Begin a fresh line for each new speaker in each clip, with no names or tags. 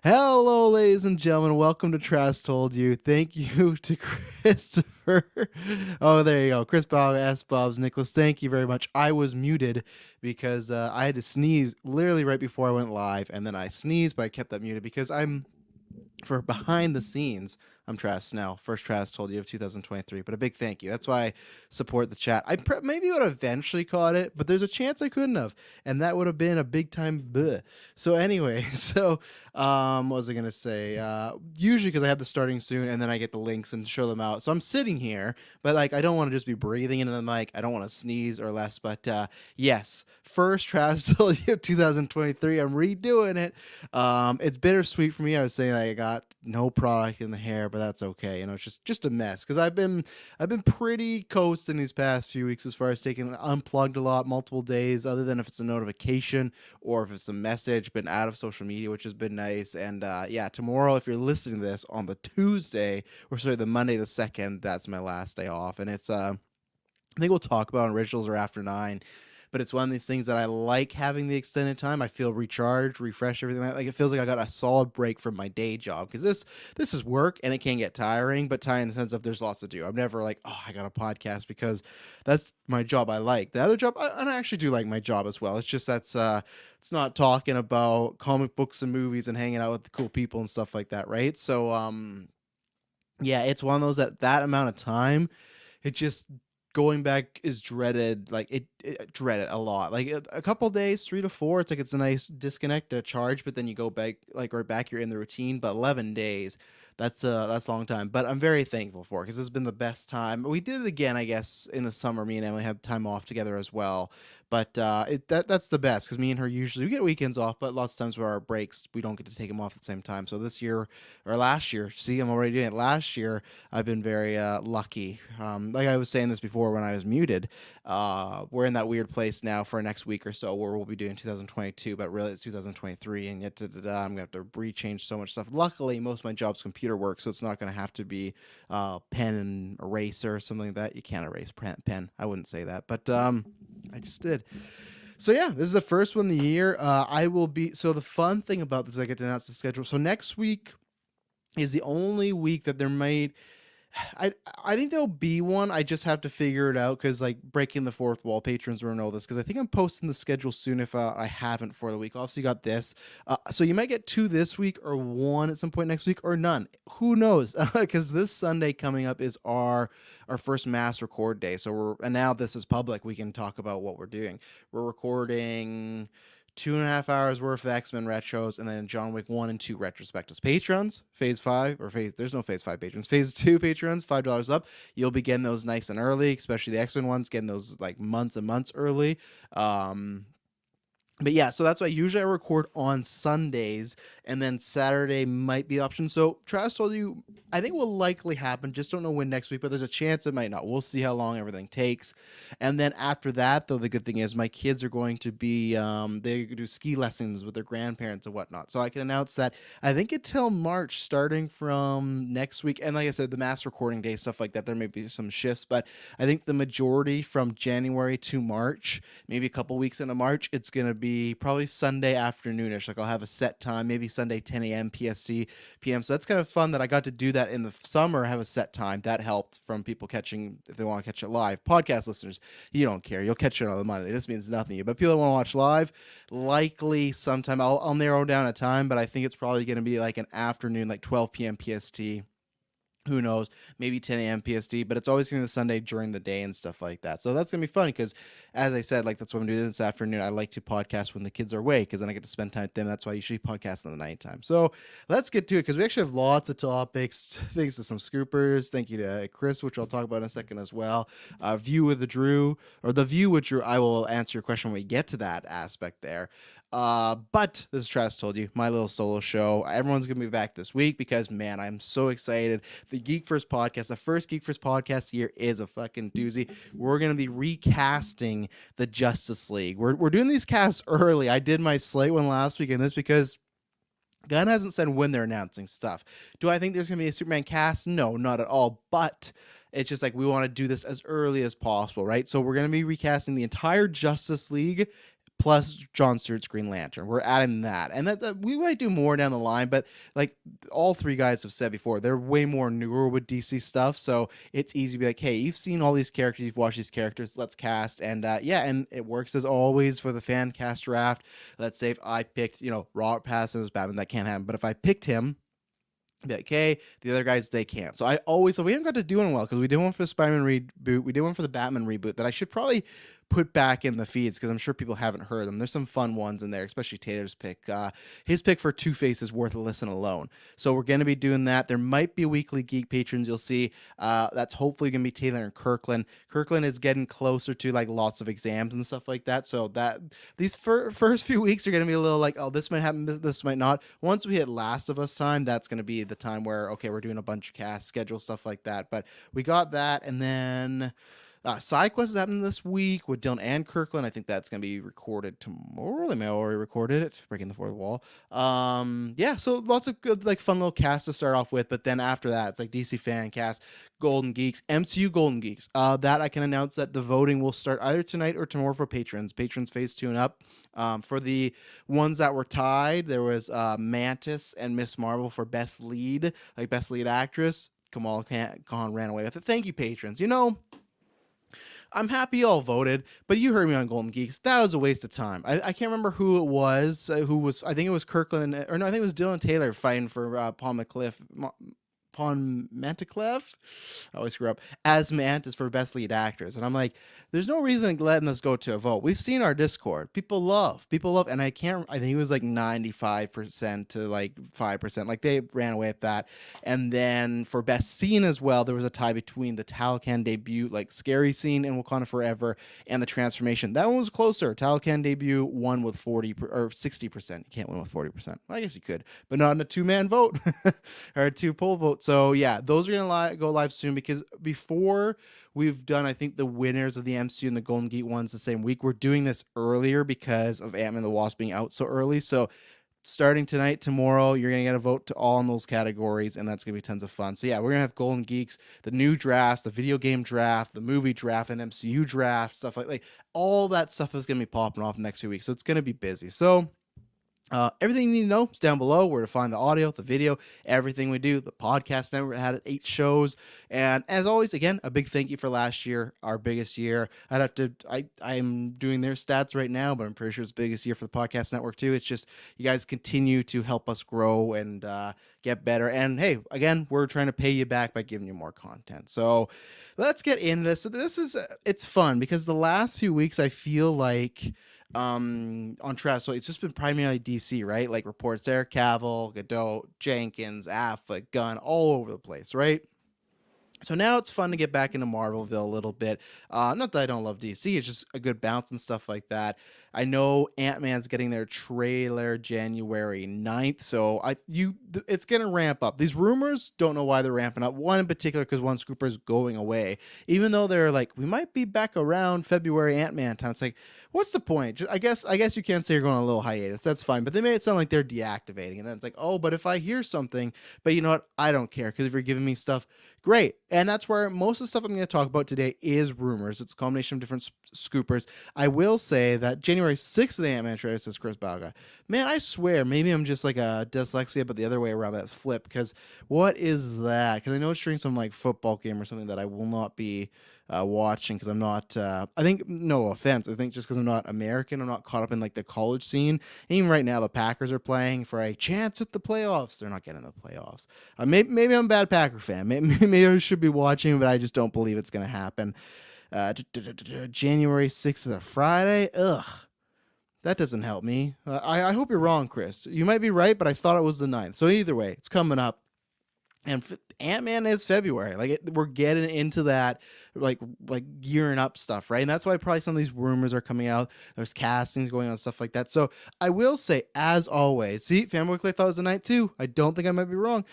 Hello, ladies and gentlemen. Welcome to Trash Told You. Thank you to Christopher. Oh, there you go. Chris Bob, S. Bob's, Nicholas. Thank you very much. I was muted because I had to sneeze literally right before I went live, and then I sneezed, but I kept that muted because for behind the scenes, I'm Trash Snell, first Trash Told You of 2023. But a big thank you. That's why I support the chat. Maybe would have eventually caught it, but there's a chance I couldn't have, and that would have been a big time bleh. So anyway, what was I gonna say? Usually because I have the starting soon, and then I get the links and show them out. So I'm sitting here, but like I don't want to just be breathing into the mic. I don't want to sneeze or less. But yes, first Trash Told You of 2023. I'm redoing it. It's bittersweet for me. I was saying I got no product in the hair, but that's okay. It's just a mess because I've been pretty coasting these past few weeks as far as taking unplugged a lot, multiple days, other than if it's a notification or if it's a message. Been out of social media, which has been nice. And yeah, tomorrow, if you're listening to this on the Tuesday, or sorry, the Monday the 2nd, that's my last day off, and it's I think we'll talk about originals or after 9, but it's one of these things that I like having the extended time. I feel recharged, refreshed, everything like it feels like I got a solid break from my day job because this is work and it can get tiring, but tiring in the sense of there's lots to do. I'm never like, oh, I got a podcast because that's my job I like. The other job, and I actually do like my job as well. It's just it's not talking about comic books and movies and hanging out with the cool people and stuff like that, right? So yeah, it's one of those that amount of time, it just going back is dreaded. Like it dread it a lot. Like a couple days, 3 to 4, it's like it's a nice disconnect to charge, but then you go back, like right back, you're in the routine. But 11 days, that's a long time. But I'm very thankful for it because it's been the best time. We did it again, I guess, in the summer. Me and Emily had time off together as well. But that's the best because me and her usually we get weekends off, but lots of times where our breaks we don't get to take them off at the same time. So this year or last year, see, I'm already doing it. Last year, I've been very lucky. Like I was saying this before when I was muted, we're in that weird place now for our next week or so where we'll be doing 2022, but really it's 2023, and yet I'm gonna have to rechange so much stuff. Luckily, most of my job's computer work, so it's not gonna have to be pen and eraser or something like that. You can't erase pen. I wouldn't say that, but I just did. So yeah, this is the first one of the year. I will be. So the fun thing about this, I get to announce the schedule. So next week is the only week that there might. I think there'll be one. I just have to figure it out because like breaking the fourth wall, patrons will know this because I think I'm posting the schedule soon if I haven't for the week. Obviously, you got this, so you might get 2 this week or 1 at some point next week or none. Who knows? Because this Sunday coming up is our first mass record day. So and now this is public. We can talk about what we're doing. We're recording 2.5 hours worth of X-Men retros, and then John Wick 1 and 2 retrospectives. Patrons, phase 5, or phase, there's no phase 5 patrons. Phase 2 patrons, $5 up. You'll be getting those nice and early, especially the X-Men ones, getting those like months and months early. But yeah, so that's why usually I record on Sundays, and then Saturday might be option. So Travis told you, I think will likely happen. Just don't know when next week, but there's a chance it might not. We'll see how long everything takes. And then after that, though, the good thing is my kids are going to be they do ski lessons with their grandparents and whatnot. So I can announce that I think until March, starting from next week. And like I said, the mass recording day, stuff like that, there may be some shifts, but I think the majority from January to March, maybe a couple weeks into March, it's gonna be probably Sunday afternoonish. Like I'll have a set time, maybe Sunday 10 a.m. PST PM. So that's kind of fun that I got to do that in the summer. Have a set time that helped from people catching if they want to catch it live. Podcast listeners, you don't care. You'll catch it on the Monday. This means nothing to you. But people that want to watch live, likely sometime I'll narrow down a time, but I think it's probably going to be like an afternoon, like 12 p.m. PST. Who knows, maybe 10 a.m. PST, but it's always going to be the Sunday during the day and stuff like that. So that's going to be fun because, as I said, like that's what I'm doing this afternoon. I like to podcast when the kids are awake because then I get to spend time with them. That's why I usually podcast in the nighttime. So let's get to it because we actually have lots of topics. Thanks to some scoopers. Thank you to Chris, which I'll talk about in a second as well. View with Drew. I will answer your question when we get to that aspect there. But this is Travis Told You, my little solo show. Everyone's gonna be back this week because man, I'm so excited. The GeekVerse podcast, the first GeekVerse podcast here, is a fucking doozy. We're gonna be recasting the Justice League. We're doing these casts early. I did my slate one last week, and this because Gunn hasn't said when they're announcing stuff. Do I think there's gonna be a Superman cast? No, not at all. But it's just like we want to do this as early as possible, right? So we're gonna be recasting the entire Justice League plus John Stewart's Green Lantern. We're adding that, and that we might do more down the line. But like all three guys have said before, they're way more newer with DC stuff, so it's easy to be like, hey, you've seen all these characters, you've watched these characters, let's cast. And yeah, and it works as always for the fan cast draft. Let's say if I picked, Robert Pattinson as Batman, that can't happen. But if I picked him, be like, okay, the other guys, they can't. So we haven't got to do one well, because we did one for the Spider-Man reboot, we did one for the Batman reboot that I should probably put back in the feeds, because I'm sure people haven't heard them. There's some fun ones in there, especially Taylor's pick. His pick for Two-Face is worth a listen alone. So we're going to be doing that. There might be weekly Geek patrons you'll see. That's hopefully going to be Taylor and Kirklin. Kirklin is getting closer to like lots of exams and stuff like that. So that these first few weeks are going to be a little like, oh, this might happen, this might not. Once we hit Last of Us time, that's going to be the time where, okay, we're doing a bunch of cast schedule stuff like that. But we got that, and then SideQuest is happening this week with Dylan and Kirkland. I think that's going to be recorded tomorrow. They may have already recorded it, breaking the fourth wall. Yeah, so lots of good, like, fun little casts to start off with. But then after that, it's like DC Fan Cast, Golden Geeks, MCU Golden Geeks. That I can announce that the voting will start either tonight or tomorrow for patrons. Patrons phase 2 and up. For the ones that were tied, there was Mantis and Miss Marvel for best lead, like best lead actress. Kamala Khan ran away with it. Thank you, patrons. I'm happy y'all voted, but you heard me on Golden Geeks. That was a waste of time. I can't remember who it was. I think it was Kirkland, I think it was Dylan Taylor fighting for Pawn Manteclef, I always screw up, as Mantis for best lead actors. And I'm like, there's no reason letting this go to a vote. We've seen our Discord. People love, and I think it was like 95% to like 5%. Like they ran away with that. And then for best scene as well, there was a tie between the Talocan debut, like scary scene in Wakanda Forever, and the transformation. That one was closer. Talocan debut won with 40 or 60%. You can't win with 40%. Well, I guess you could, but not in a 2-man vote or a 2-poll vote. So yeah, those are going to go live soon, because before we've done, I think, the winners of the MCU and the Golden Geek ones the same week, we're doing this earlier because of Ant-Man and the Wasp being out so early. So starting tonight, tomorrow, you're going to get a vote to all in those categories, and that's going to be tons of fun. So yeah, we're going to have Golden Geeks, the new drafts, the video game draft, the movie draft, and MCU draft, stuff like all that stuff is going to be popping off next few weeks. So it's going to be busy. So everything you need to know is down below, where to find the audio, the video, everything we do. The podcast network had 8 shows. And as always, again, a big thank you for last year, our biggest year. I'm doing their stats right now, but I'm pretty sure it's the biggest year for the podcast network too. It's just, you guys continue to help us grow and get better. And hey, again, we're trying to pay you back by giving you more content. So let's get into this. So it's fun, because the last few weeks, I feel like on Trash, so it's just been primarily DC, right? Like reports there, Cavill, Godot, Jenkins, Affleck, Gunn, all over the place, right? So now it's fun to get back into Marvelville a little bit. Not that I don't love DC, it's just a good bounce and stuff like that. I know Ant-Man's getting their trailer January 9th, so it's going to ramp up. These rumors, don't know why they're ramping up. One in particular, because one scooper is going away. Even though they're like, we might be back around February Ant-Man time. It's like, what's the point? I guess you can say you're going on a little hiatus. That's fine. But they made it sound like they're deactivating. And then it's like, oh, but if I hear something, but you know what? I don't care, because if you're giving me stuff, great. And that's where most of the stuff I'm going to talk about today is rumors. It's a combination of different scoopers. I will say that January 6th of the Ant-Man trailer says Chris Balga. Man, I swear, maybe I'm just like a dyslexia, but the other way around, that's flip. Because what is that? Because I know it's during some like football game or something that I will not be watching, because I'm not, I think, no offense, I think just because I'm not American, I'm not caught up in like the college scene. And even right now, the Packers are playing for a chance at the playoffs. They're not getting the playoffs. Maybe I'm a bad Packer fan. Maybe I should be watching, but I just don't believe it's going to happen. January 6th is a Friday. Ugh. That doesn't help me. I hope you're wrong, Chris. You might be right, but I thought it was the 9th. So either way, it's coming up. And Ant-Man is February. We're getting into that, like gearing up stuff, right? And that's why probably some of these rumors are coming out. There's castings going on, stuff like that. So I will say, as always, see, Fanboy Clay thought it was the night too. I don't think I might be wrong.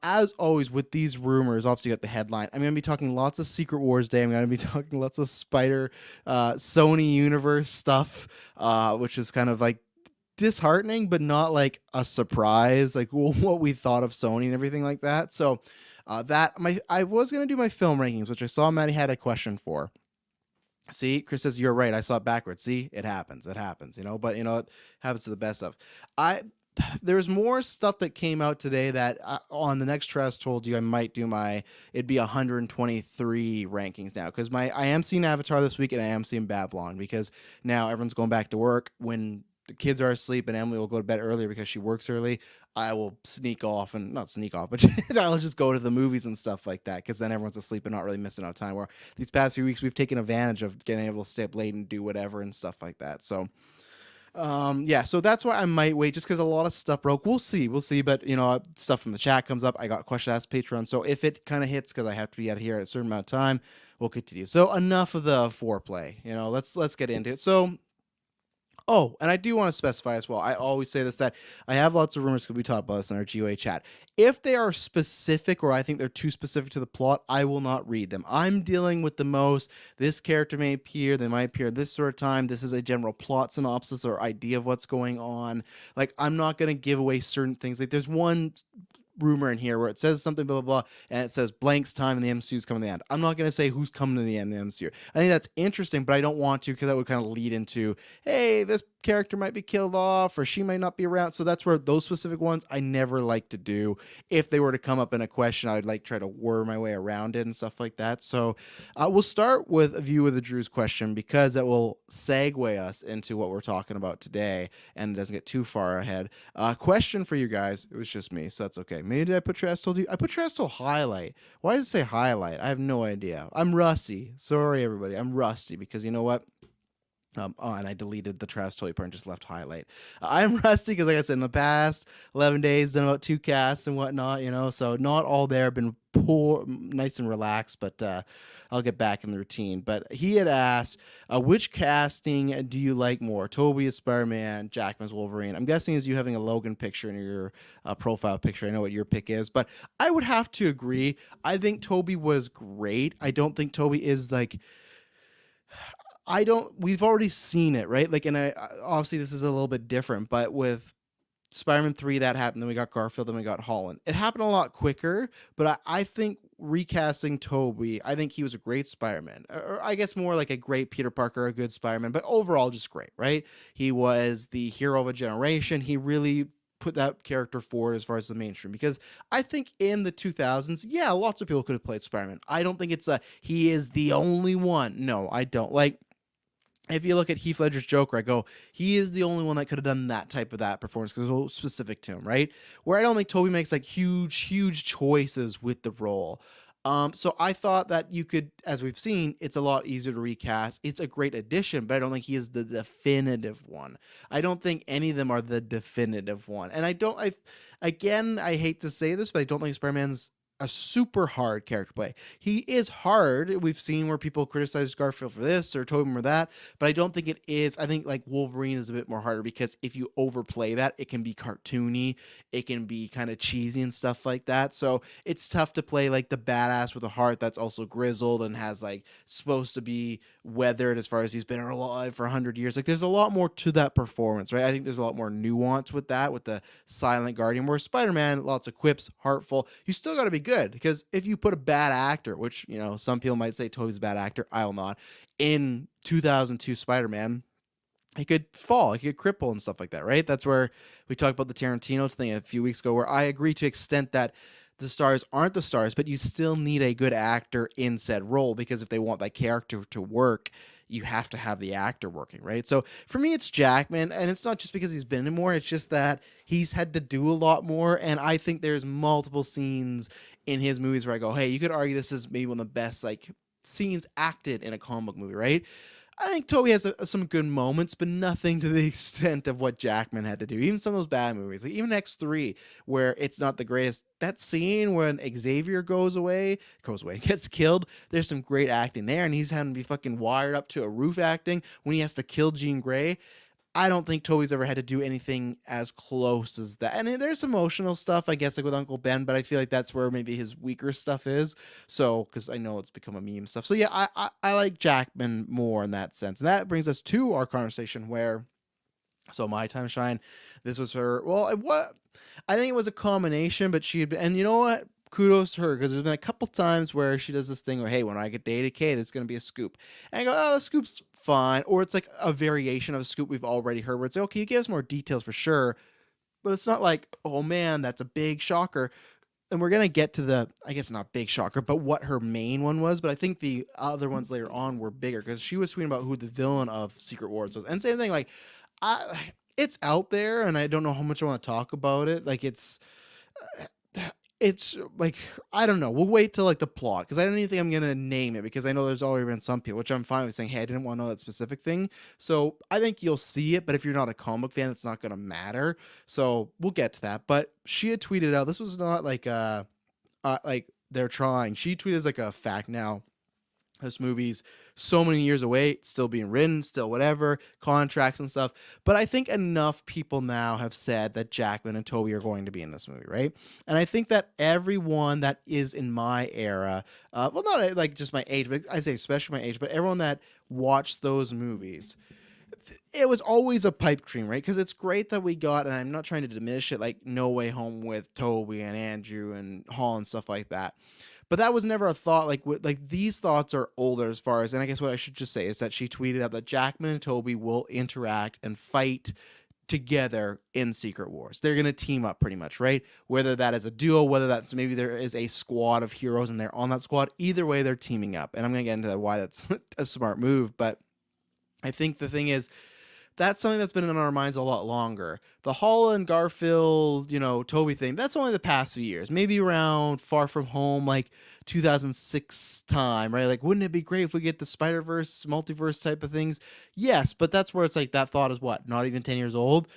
As always, with these rumors, obviously you got the headline. I'm going to be talking lots of Secret Wars Day. I'm going to be talking lots of Sony universe stuff, which is kind of like disheartening, but not like a surprise, like what we thought of Sony and everything like that. So I was going to do my film rankings, which I saw Maddie had a question for. See, Chris says you're right. I saw it backwards. See, it happens. It happens. But it happens to the best of. I There's more stuff that came out today that on the next Trust told you I might do it'd be 123 rankings now, because I am seeing Avatar this week and I am seeing Babylon, because now everyone's going back to work. When the kids are asleep and Emily will go to bed earlier because she works early, I will sneak off, and not sneak off, but I'll just go to the movies and stuff like that, because then everyone's asleep and not really missing out time. Where these past few weeks we've taken advantage of getting able to stay up late and do whatever and stuff like that. So yeah, so that's why I might wait, just because a lot of stuff broke. We'll see, but stuff from the chat comes up. I got a question asked Patreon, so if it kind of hits, because I have to be out here at a certain amount of time, we'll continue. So enough of the foreplay. Let's get into it. So, oh, and I do want to specify as well, I always say this, that I have lots of rumors, because we talked about this in our GOA chat. If they are specific, or I think they're too specific to the plot, I will not read them. I'm dealing with the most, this character may appear, they might appear this sort of time, this is a general plot synopsis or idea of what's going on. Like, I'm not going to give away certain things. Like, there's one rumor in here where it says something blah blah blah, and it says blank's time and the MCU's coming to the end. I'm not going to say who's coming to the end of the MCU. I think that's interesting, but I don't want to, because that would kind of lead into, hey, this character might be killed off, or she might not be around. So that's where those specific ones I never like to do. If they were to come up in a question, I would like try to worm my way around it and stuff like that. So we'll start with a view of the Drew's question, because that will segue us into what we're talking about today, and it doesn't get too far ahead. Question for you guys. It was just me, so that's okay. Maybe did I put Trash Told you? I put Trash Told highlight. Why does it say highlight? I have no idea. I'm rusty. Sorry, everybody. I'm rusty, because you know what? And I deleted the Trash Toy part and just left highlight. I'm rusty because, like I said, in the past 11 days, done about 2 casts and whatnot, so not all there. Been poor, nice and relaxed, but I'll get back in the routine. But he had asked, which casting do you like more? Tobey as Spider-Man, Jackman as Wolverine. I'm guessing as you having a Logan picture in your profile picture. I know what your pick is, but I would have to agree. I think Tobey was great. I don't think Tobey is like... we've already seen it, right? Like, and obviously this is a little bit different, but with Spider-Man 3, that happened, then we got Garfield, then we got Holland. It happened a lot quicker, but I think recasting Tobey, I think he was a great Spider-Man, or I guess more like a great Peter Parker, a good Spider-Man, but overall just great, right? He was the hero of a generation. He really put that character forward as far as the mainstream, because I think in the 2000s, yeah, lots of people could have played Spider-Man. I don't think it's he is the only one. No, I don't. Like, if you look at Heath Ledger's Joker, I go, he is the only one that could have done that performance, because it's so specific to him, right? Where I don't think Tobey makes like huge choices with the role. So I thought that you could, as we've seen, it's a lot easier to recast. It's a great addition, but I don't think he is the definitive one. I don't think any of them are the definitive one. And I hate to say this, but I don't think Spider-Man's a super hard character to play. He is hard. We've seen where people criticize Garfield for this or Tobey for that, but I don't think it is. I think like Wolverine is a bit more harder, because if you overplay that, it can be cartoony, it can be kind of cheesy and stuff like that. So it's tough to play like the badass with a heart that's also grizzled and has like supposed to be weathered as far as he's been alive for 100 years. Like, there's a lot more to that performance, right? I think there's a lot more nuance with that, with the silent guardian, where Spider-Man, lots of quips, heartful. You still got to be good, because if you put a bad actor, which some people might say Tobey's a bad actor, I'll not, in 2002 Spider-Man, he could fall, he could cripple and stuff like that, right? That's where we talked about the Tarantino thing a few weeks ago, where I agree to extent that the stars aren't the stars, but you still need a good actor in said role, because if they want that character to work, you have to have the actor working, right? So for me, it's Jackman, and it's not just because he's been in more, it's just that he's had to do a lot more, and I think there's multiple scenes in his movies where I go, hey, you could argue this is maybe one of the best like scenes acted in a comic book movie, right? I think Tobey has some good moments, but nothing to the extent of what Jackman had to do. Even some of those bad movies, like even X3, where it's not the greatest. That scene when Xavier goes away, gets killed. There's some great acting there, and he's having to be fucking wired up to a roof acting when he has to kill Jean Grey. I don't think Tobey's ever had to do anything as close as that. And there's emotional stuff, I guess, like with Uncle Ben, but I feel like that's where maybe his weaker stuff is. So, because I know it's become a meme stuff. So yeah, I like Jackman more in that sense. And that brings us to our conversation where, so My Time to Shine, this was her, well, I think it was a combination, but she had been, and you know what? kudos to her, because there's been a couple times where she does this thing where, hey, when I get to 80K, there's going to be a scoop. And I go, oh, the scoop's fine. Or it's like a variation of a scoop we've already heard where it's like, okay, you give us more details for sure. But it's not like, oh man, that's a big shocker. And we're going to get to the, I guess not big shocker, but what her main one was. But I think the other ones later on were bigger, because she was tweeting about who the villain of Secret Wars was. And same thing, like, it's out there, and I don't know how much I want to talk about it. Like, it's like, I don't know. We'll wait till like the plot, because I don't even think I'm gonna name it, because I know there's already been some people, which I'm fine with saying, hey, I didn't want to know that specific thing. So I think you'll see it, but if you're not a comic fan, it's not gonna matter. So we'll get to that. But she had tweeted out, this was not like like they're trying. She tweeted as like a fact now. This movie's so many years away, still being written, still whatever, contracts and stuff. But I think enough people now have said that Jackman and Tobey are going to be in this movie, right? And I think that everyone that is in my era, well, not like just my age, but I say especially my age, but everyone that watched those movies, it was always a pipe dream, right? Because it's great that we got, and I'm not trying to diminish it, like No Way Home with Tobey and Andrew and Hall and stuff like that. But that was never a thought. Like these thoughts are older as far as, and I guess what I should just say is that she tweeted out that Jackman and Tobey will interact and fight together in Secret Wars. They're going to team up pretty much, right? Whether that is a duo, whether that's maybe there is a squad of heroes and they're on that squad, either way, they're teaming up. And I'm going to get into why that's a smart move. But I think the thing is, that's something that's been in our minds a lot longer. The Holland, Garfield, Tobey thing, that's only the past few years. Maybe around Far From Home, like 2006 time, right? Like, wouldn't it be great if we get the Spider-Verse, multiverse type of things? Yes, but that's where it's like that thought is what? Not even 10 years old?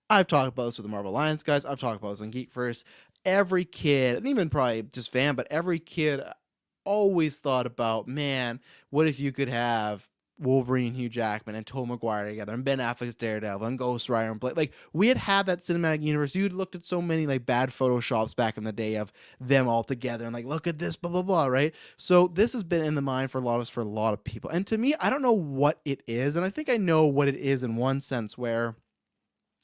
I've talked about this with the Marvel Alliance guys. I've talked about this on GeekVerse. Every kid, and even probably just fan, but every kid always thought about, man, what if you could have Wolverine, Hugh Jackman, and Tobey Maguire together, and Ben Affleck's Daredevil, and Ghost Rider, and Blade. Like, we had that cinematic universe. You'd looked at so many like bad photoshops back in the day of them all together, and like, look at this, blah blah blah, right? So this has been in the mind for a lot of us, for a lot of people. And to me, I don't know what it is, and I think I know what it is in one sense, where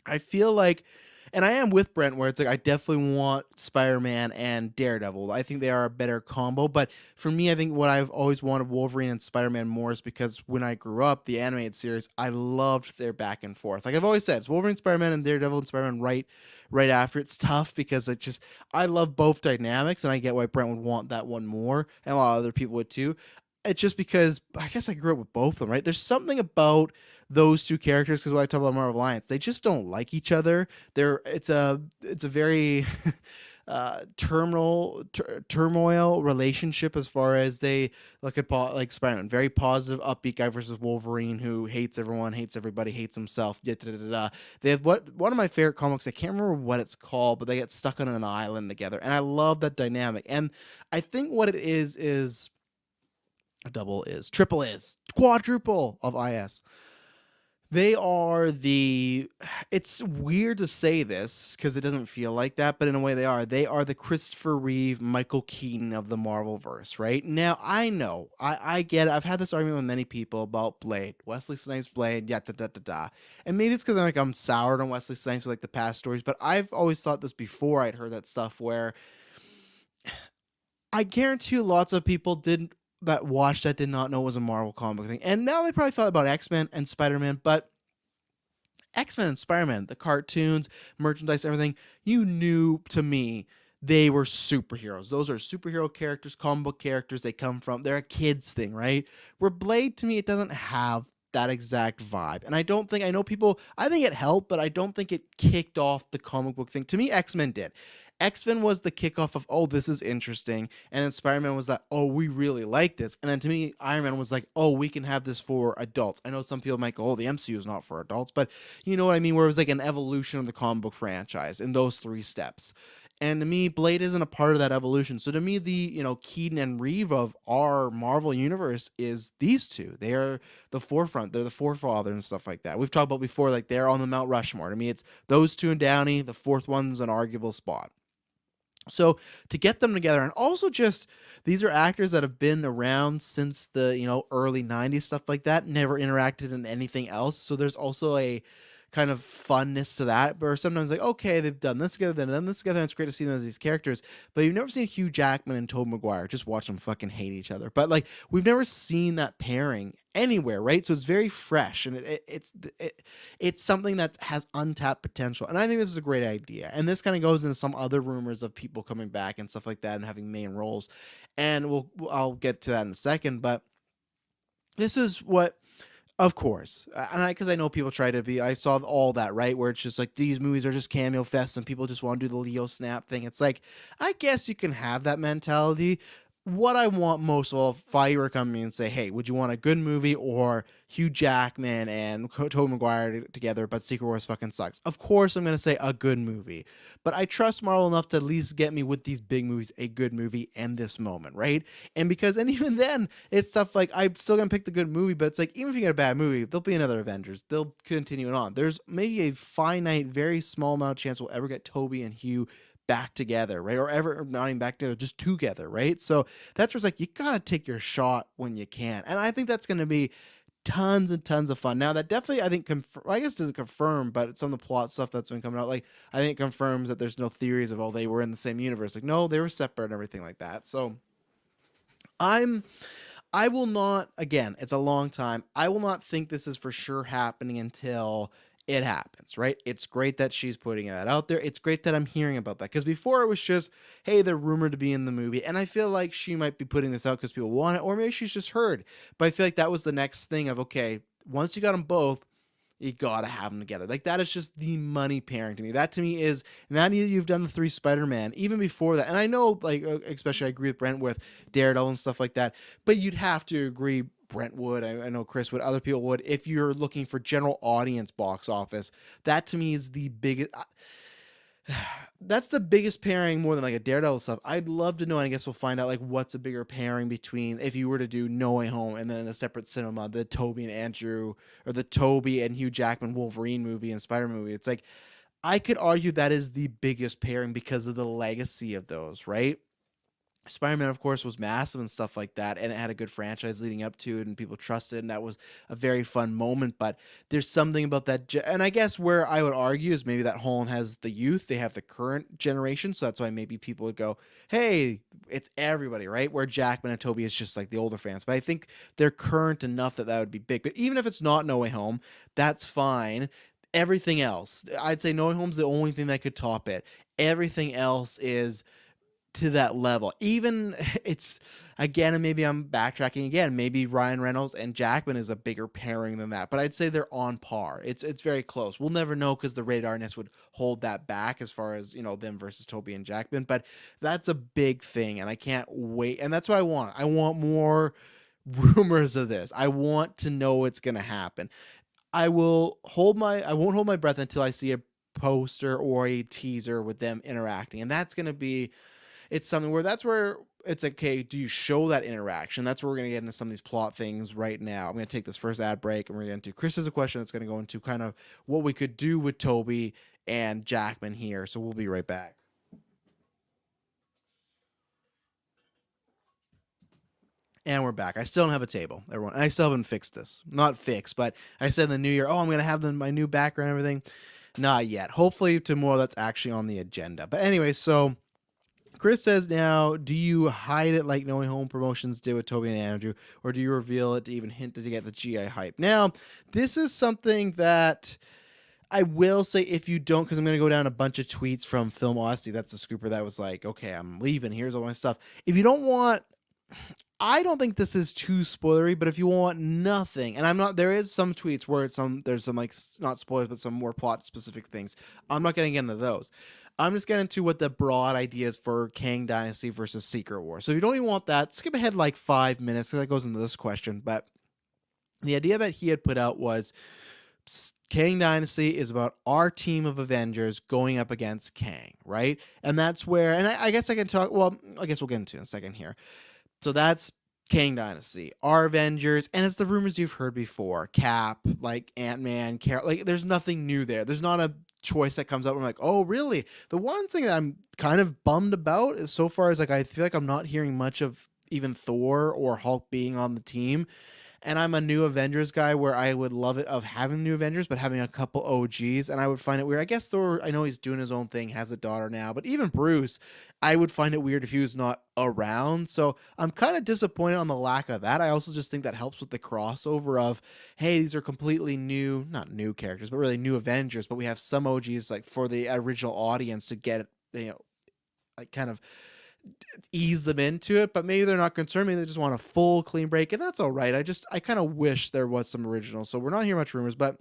I feel like, and I am with Brent, where it's like I definitely want Spider-Man and Daredevil. I think they are a better combo. But for me, I think what I've always wanted Wolverine and Spider-Man more is because when I grew up, the animated series, I loved their back and forth. Like I've always said, it's Wolverine, Spider-Man, and Daredevil and Spider-Man right after. It's tough because I love both dynamics, and I get why Brent would want that one more, and a lot of other people would too. It's just because I guess I grew up with both of them, right? There's something about those two characters, because when I talk about Marvel Alliance, they just don't like each other. It's a very turmoil relationship, as far as they look at like Spider-Man, very positive, upbeat guy versus Wolverine, who hates everyone, hates everybody, hates himself. Da, da, da, da. They have one of my favorite comics. I can't remember what it's called, but they get stuck on an island together, and I love that dynamic. And I think what it is a double is, triple is, quadruple of IS. They are it's weird to say this because it doesn't feel like that, but in a way they are. They are the Christopher Reeve, Michael Keaton of the Marvelverse, right? Now, I know, I get it. I've had this argument with many people about Blade, Wesley Snipes' Blade, da da da da. And maybe it's because I'm soured on Wesley Snipes with like the past stories, but I've always thought this before I'd heard that stuff, where I guarantee you lots of people did not know it was a Marvel comic thing. And now they probably thought about X-Men and Spider-Man, but X-Men and Spider-Man, the cartoons, merchandise, everything, you knew, to me, they were superheroes. Those are superhero characters, comic book characters. They're a kid's thing, right? Where Blade, to me, it doesn't have that exact vibe. And I think it helped, but I don't think it kicked off the comic book thing. To me, X-Men did. X-Men was the kickoff of, oh, this is interesting. And then Spider-Man was like, oh, we really like this. And then to me, Iron Man was like, oh, we can have this for adults. I know some people might go, oh, the MCU is not for adults. But you know what I mean? Where it was like an evolution of the comic book franchise in those three steps. And to me, Blade isn't a part of that evolution. So to me, the Keaton and Reeve of our Marvel universe is these two. They are the forefront. They're the forefathers and stuff like that. We've talked about before, like they're on the Mount Rushmore. To me, it's those two and Downey. The fourth one's an arguable spot. So to get them together, and also just these are actors that have been around since the early 90s, stuff like that, never interacted in anything else. So there's also a kind of funness to that, where sometimes like, okay, they've done this together, they've done this together, and it's great to see them as these characters, but you've never seen Hugh Jackman and Tobey Maguire. Just watch them fucking hate each other. But like, we've never seen that pairing anywhere, right? So it's very fresh, and it's something that has untapped potential, and I think this is a great idea. And this kind of goes into some other rumors of people coming back and stuff like that and having main roles, and I'll get to that in a second. But this is what, of course, and because I know people try to be, I saw all that, right, where it's just like these movies are just cameo fest and people just want to do the Leo snap thing. It's like, I guess you can have that mentality. What I want most of all, if I were to come to me and say, hey, would you want a good movie or Hugh Jackman and Tobey Maguire together, but Secret Wars fucking sucks? Of course, I'm going to say a good movie. But I trust Marvel enough to at least get me with these big movies a good movie and this moment, right? And even then, it's stuff like, I'm still going to pick the good movie, but it's like, even if you get a bad movie, there'll be another Avengers. They'll continue it on. There's maybe a finite, very small amount of chance we'll ever get Tobey and Hugh back together, right? Or ever not even back together, just together, right? So that's where it's like, you gotta take your shot when you can, and I think that's going to be tons and tons of fun. Now that definitely, I think, I guess doesn't confirm, but some of the plot stuff that's been coming out, like, I think it confirms that there's no theories of, oh, they were in the same universe. Like, no, they were separate and everything like that. So I will not, again, it's a long time, I will not think this is for sure happening until it happens, right? It's great that she's putting that out there. It's great that I'm hearing about that, because before it was just, hey, they're rumored to be in the movie, and I feel like she might be putting this out because people want it, or maybe she's just heard. But I feel like that was the next thing of, okay, once you got them both, you gotta have them together. Like, that is just the money pairing to me. That to me is, now that you've done the 3 Spider-Man, even before that, and I know, like, especially I agree with Brent with Daredevil and stuff like that, but you'd have to agree, Brent would, I know Chris would, other people would, if you're looking for general audience box office, that to me is the biggest, that's the biggest pairing more than like a Daredevil stuff. I'd love to know, and I guess we'll find out, like, what's a bigger pairing between, if you were to do No Way Home and then a separate cinema, the Tobey and Andrew, or the Tobey and Hugh Jackman Wolverine movie and Spider movie. It's like, I could argue that is the biggest pairing because of the legacy of those, right? Spider-Man, of course, was massive and stuff like that, and it had a good franchise leading up to it, and people trusted it, and that was a very fun moment. But there's something about that, and I guess where I would argue is maybe that Holland has the youth, they have the current generation, so that's why maybe people would go, hey, it's everybody, right? Where Jackman and Tobey is just like the older fans. But I think they're current enough that would be big. But even if it's not No Way Home, that's fine. Everything else, I'd say No Way Home's the only thing that could top it. Everything else is to that level. Even it's, again, and maybe I'm backtracking again, maybe Ryan Reynolds and Jackman is a bigger pairing than that, but I'd say they're on par. It's very close. We'll never know because the radarness would hold that back as far as, you know, them versus Tobey and Jackman, but that's a big thing, and I can't wait. And that's what I want. I want more rumors of this. I want to know what's going to happen. I won't hold my breath until I see a poster or a teaser with them interacting, and that's going to be, it's something where it's okay, do you show that interaction? That's where we're going to get into some of these plot things right now. I'm going to take this first ad break, and we're going to do, Chris has a question that's going to go into kind of what we could do with Tobey and Jackman here. So we'll be right back. And we're back. I still don't have a table, everyone. And I still haven't fixed this. Not fixed, but I said in the new year, oh, I'm going to have my new background and everything. Not yet. Hopefully tomorrow that's actually on the agenda. But anyway, so Chris says, now, do you hide it like No Way Home Promotions did with Tobey and Andrew, or do you reveal it to even hint to get the GI hype? Now, this is something that I will say, if you don't, because I'm going to go down a bunch of tweets from Film Odyssey. That's a scooper that was like, okay, I'm leaving. Here's all my stuff. If you don't want, I don't think this is too spoilery, but if you want nothing, and I'm not, there is some tweets where there's some like, not spoilers, but some more plot specific things. I'm not going to get into those. I'm just getting to what the broad ideas for Kang Dynasty versus Secret War. So if you don't even want that, skip ahead like 5 minutes, because that goes into this question. But the idea that he had put out was Kang Dynasty is about our team of Avengers going up against Kang, right? And that's where, and I guess I can talk, well, I guess we'll get into it in a second here. So that's Kang Dynasty, our Avengers, and it's the rumors you've heard before. Cap, like Ant-Man, like there's nothing new there. There's not a choice that comes up. I'm like, oh, really? The one thing that I'm kind of bummed about is so far is like, I feel like I'm not hearing much of even Thor or Hulk being on the team. And I'm a new Avengers guy where I would love it of having new Avengers, but having a couple OGs, and I would find it weird. I guess Thor, I know he's doing his own thing, has a daughter now, but even Bruce, I would find it weird if he was not around. So I'm kind of disappointed on the lack of that. I also just think that helps with the crossover of, hey, these are completely new, not new characters, but really new Avengers, but we have some OGs like for the original audience to get, like kind of ease them into it, but maybe they're not concerned. Maybe they just want a full clean break, and that's all right. I kind of wish there was some original. So we're not hearing much rumors, but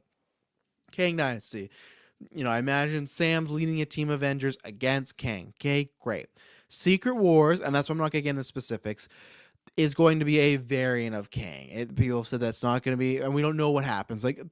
Kang Dynasty. I imagine Sam's leading a team of Avengers against Kang. Okay, great. Secret Wars, and that's why I'm not going to get into specifics, is going to be a variant of Kang. People have said that's not going to be, and we don't know what happens. Like,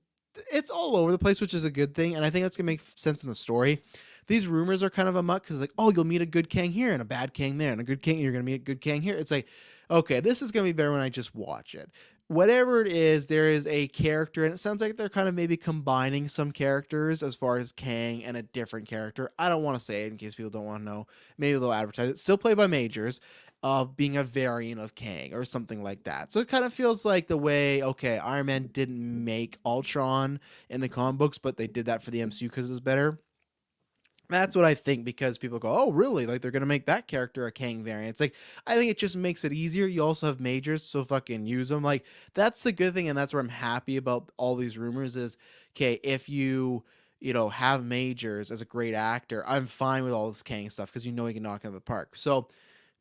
it's all over the place, which is a good thing, and I think that's going to make sense in the story. These rumors are kind of a muck because, like, oh, you'll meet a good Kang here and a bad Kang there, and a good Kang, you're going to meet a good Kang here. It's like, okay, this is going to be better when I just watch it. Whatever it is, there is a character, and it sounds like they're kind of maybe combining some characters as far as Kang and a different character. I don't want to say it in case people don't want to know. Maybe they'll advertise it. Still played by Majors, of being a variant of Kang or something like that. So it kind of feels like the way, okay, Iron Man didn't make Ultron in the comic books, but they did that for the MCU because it was better. That's what I think, because people go, oh, really? Like, they're going to make that character a Kang variant. It's like, I think it just makes it easier. You also have Majors, so fucking use them. Like, that's the good thing, and that's where I'm happy about all these rumors is, okay, if you have Majors as a great actor, I'm fine with all this Kang stuff because you know he can knock it out of the park. So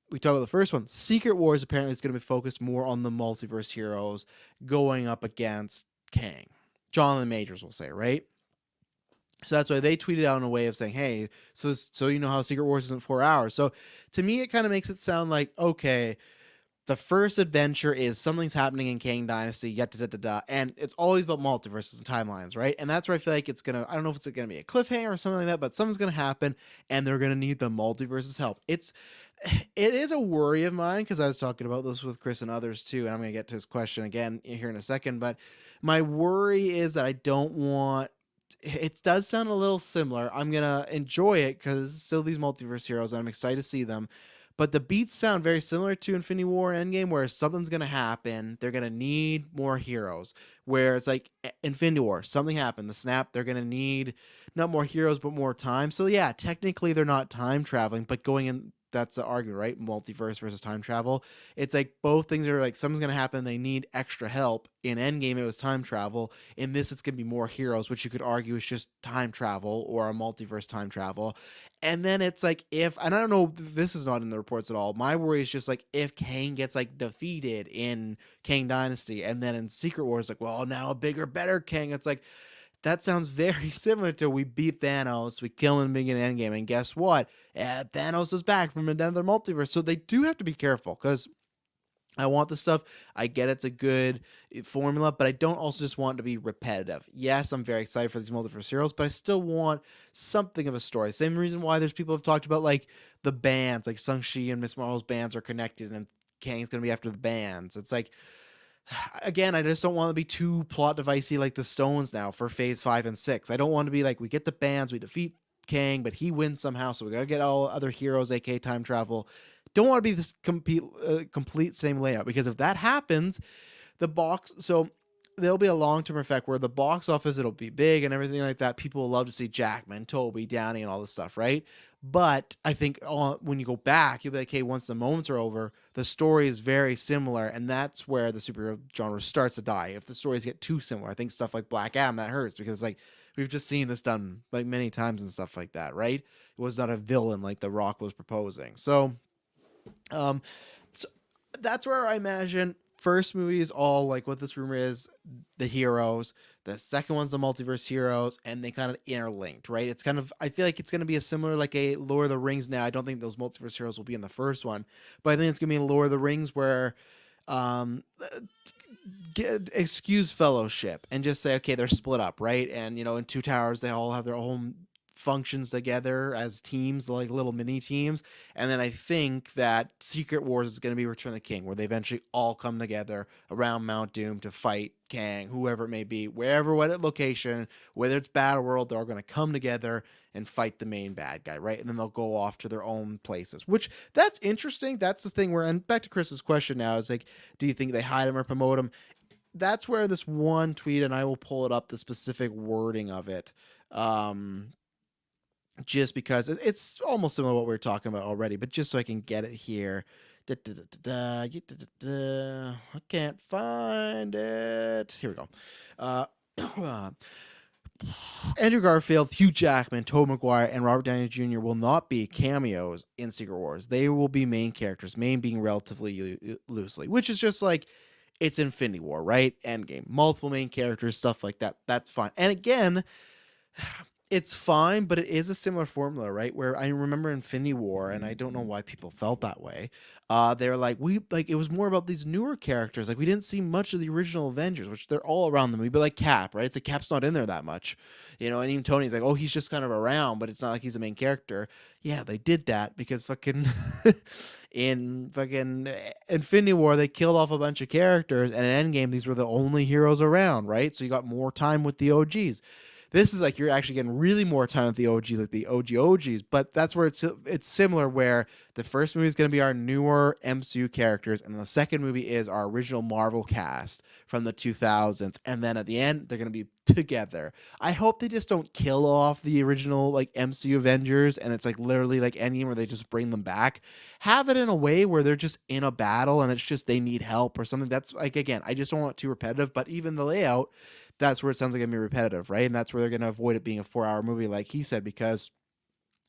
we talk about the first one. Secret Wars apparently is going to be focused more on the multiverse heroes going up against Kang. Jonathan Majors will say, right? So that's why they tweeted out in a way of saying, hey, so you know how Secret Wars isn't 4 hours. So to me, it kind of makes it sound like, okay, the first adventure is something's happening in Kang Dynasty, and it's always about multiverses and timelines, right? And that's where I feel like it's going to, I don't know if it's going to be a cliffhanger or something like that, but something's going to happen, and they're going to need the multiverse's help. It is a worry of mine, because I was talking about this with Chris and others too, and I'm going to get to his question again here in a second, but my worry is that I don't want, it does sound a little similar. I'm gonna enjoy it because it's still these multiverse heroes, and I'm excited to see them. But the beats sound very similar to Infinity War and Endgame, where something's gonna happen. They're gonna need more heroes. Where it's like Infinity War, something happened, the snap. They're gonna need not more heroes, but more time. So yeah, technically they're not time traveling, but going in. That's the argument, right? Multiverse versus time travel. It's like both things are like something's gonna happen. They need extra help. In Endgame, it was time travel. In this, it's gonna be more heroes, which you could argue is just time travel or a multiverse time travel. And then it's like if, and I don't know, this is not in the reports at all. My worry is just like if Kang gets like defeated in Kang Dynasty, and then in Secret Wars, like, well, now a bigger, better Kang. It's like, that sounds very similar to we beat Thanos, we kill him in the beginning of Endgame, and guess what? Thanos is back from another multiverse. So they do have to be careful, because I want the stuff. I get it's a good formula, but I don't also just want it to be repetitive. Yes, I'm very excited for these multiverse heroes, but I still want something of a story. Same reason why there's people have talked about like the bands, like Shang-Chi and Miss Marvel's bands are connected, and Kang's going to be after the bands. It's like, again, I just don't want to be too plot devicey like the Stones now for phase 5 and 6. I don't want to be like, we get the bands, we defeat Kang, but he wins somehow, so we gotta get all other heroes, aka time travel. Don't want to be this complete same layout, because if that happens, the box, so there'll be a long-term effect where the box office, it'll be big and everything like that. People will love to see Jackman, Tobey, Downey, and all this stuff, right? But I think when you go back, you'll be like, hey, once the moments are over, the story is very similar, and that's where the superhero genre starts to die. If the stories get too similar, I think stuff like Black Adam, that hurts, because like we've just seen this done like many times and stuff like that, right? It was not a villain like The Rock was proposing. So so that's where I imagine first movie is all like what this rumor is, the heroes. The second one's the multiverse heroes, and they kind of interlinked, right? It's kind of, I feel like it's going to be a similar like a Lord of the Rings. Now I don't think those multiverse heroes will be in the first one, but I think it's going to be in Lord of the Rings where excuse fellowship and just say, okay, they're split up, right? And in Two Towers they all have their own functions together as teams, like little mini teams. And then I think that Secret Wars is going to be Return of the King, where they eventually all come together around Mount Doom to fight Kang, whoever it may be, wherever, what location, whether it's Battle World, they're going to come together and fight the main bad guy, right? And then they'll go off to their own places, which that's interesting. That's the thing where, and back to Chris's question now, is like, do you think they hide him or promote him? that's where this one tweet, and I will pull it up, the specific wording of it. Um, just because it's almost similar to what we were talking about already, but just so I can get it here. I can't find it. Here we go. Uh, Andrew Garfield, Hugh Jackman, Tobey Maguire, and Robert Downey Jr. will not be cameos in Secret Wars. They will be main characters, main being relatively loosely, which is just like it's Infinity War, right? Endgame. Multiple main characters, stuff like that. That's fine. And again, it's fine, but it is a similar formula, right? Where I remember Infinity War, and I don't know why people felt that way. They were like, it was more about these newer characters. Like, we didn't see much of the original Avengers, which they're all around the movie, but like Cap, right? It's like Cap's not in there that much, you know. And even Tony's like, oh, he's just kind of around, but it's not like he's a main character. Yeah, they did that because fucking in fucking Infinity War, they killed off a bunch of characters, and in Endgame, these were the only heroes around, right? So you got more time with the OGs. This is like you're actually getting really more time with the OGs, like the OGs, but that's where it's similar, where the first movie is going to be our newer MCU characters, and the second movie is our original Marvel cast from the 2000s, and then at the end they're going to be together. I hope they just don't kill off the original like MCU Avengers, and it's like literally like Endgame where they just bring them back. Have it in a way where they're just in a battle and it's just they need help or something. That's like, again, I just don't want it too repetitive, but even the layout, that's where it sounds like it's going to be repetitive, right? And that's where they're going to avoid it being a 4-hour movie, like he said, because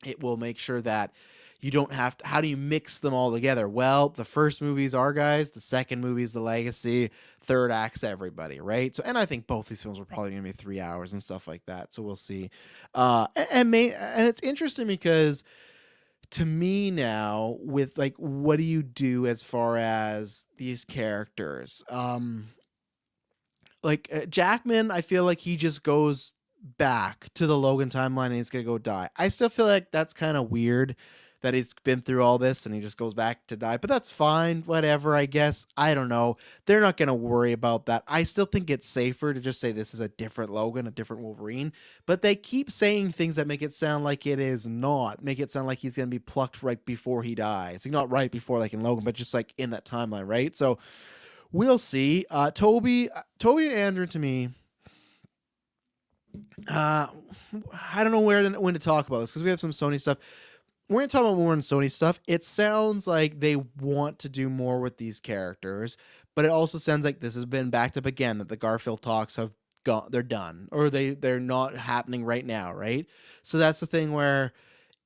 it will make sure that you don't have to. How do you mix them all together? Well, the first movie's our guys, the second movie's the legacy, third act's everybody, right? So, and I think both these films are probably going to be 3 hours and stuff like that. So we'll see. And it's interesting because to me now, with like, what do you do as far as these characters? Jackman, I feel like he just goes back to the Logan timeline and he's gonna go die. I still feel like that's kind of weird that he's been through all this and he just goes back to die, but that's fine, whatever, I guess. I don't know. They're not gonna worry about that. I still think it's safer to just say this is a different Logan, a different Wolverine, but they keep saying things that make it sound like it is not, make it sound like he's gonna be plucked right before he dies. Like, not right before, like in Logan, but just like in that timeline, right? So we'll see. Tobey and Andrew, to me, I don't know when to talk about this because we have some Sony stuff. We're going to talk about more on Sony stuff. It sounds like they want to do more with these characters, but it also sounds like this has been backed up again, that the Garfield talks have gone, they're done, or they're not happening right now, right? So that's the thing where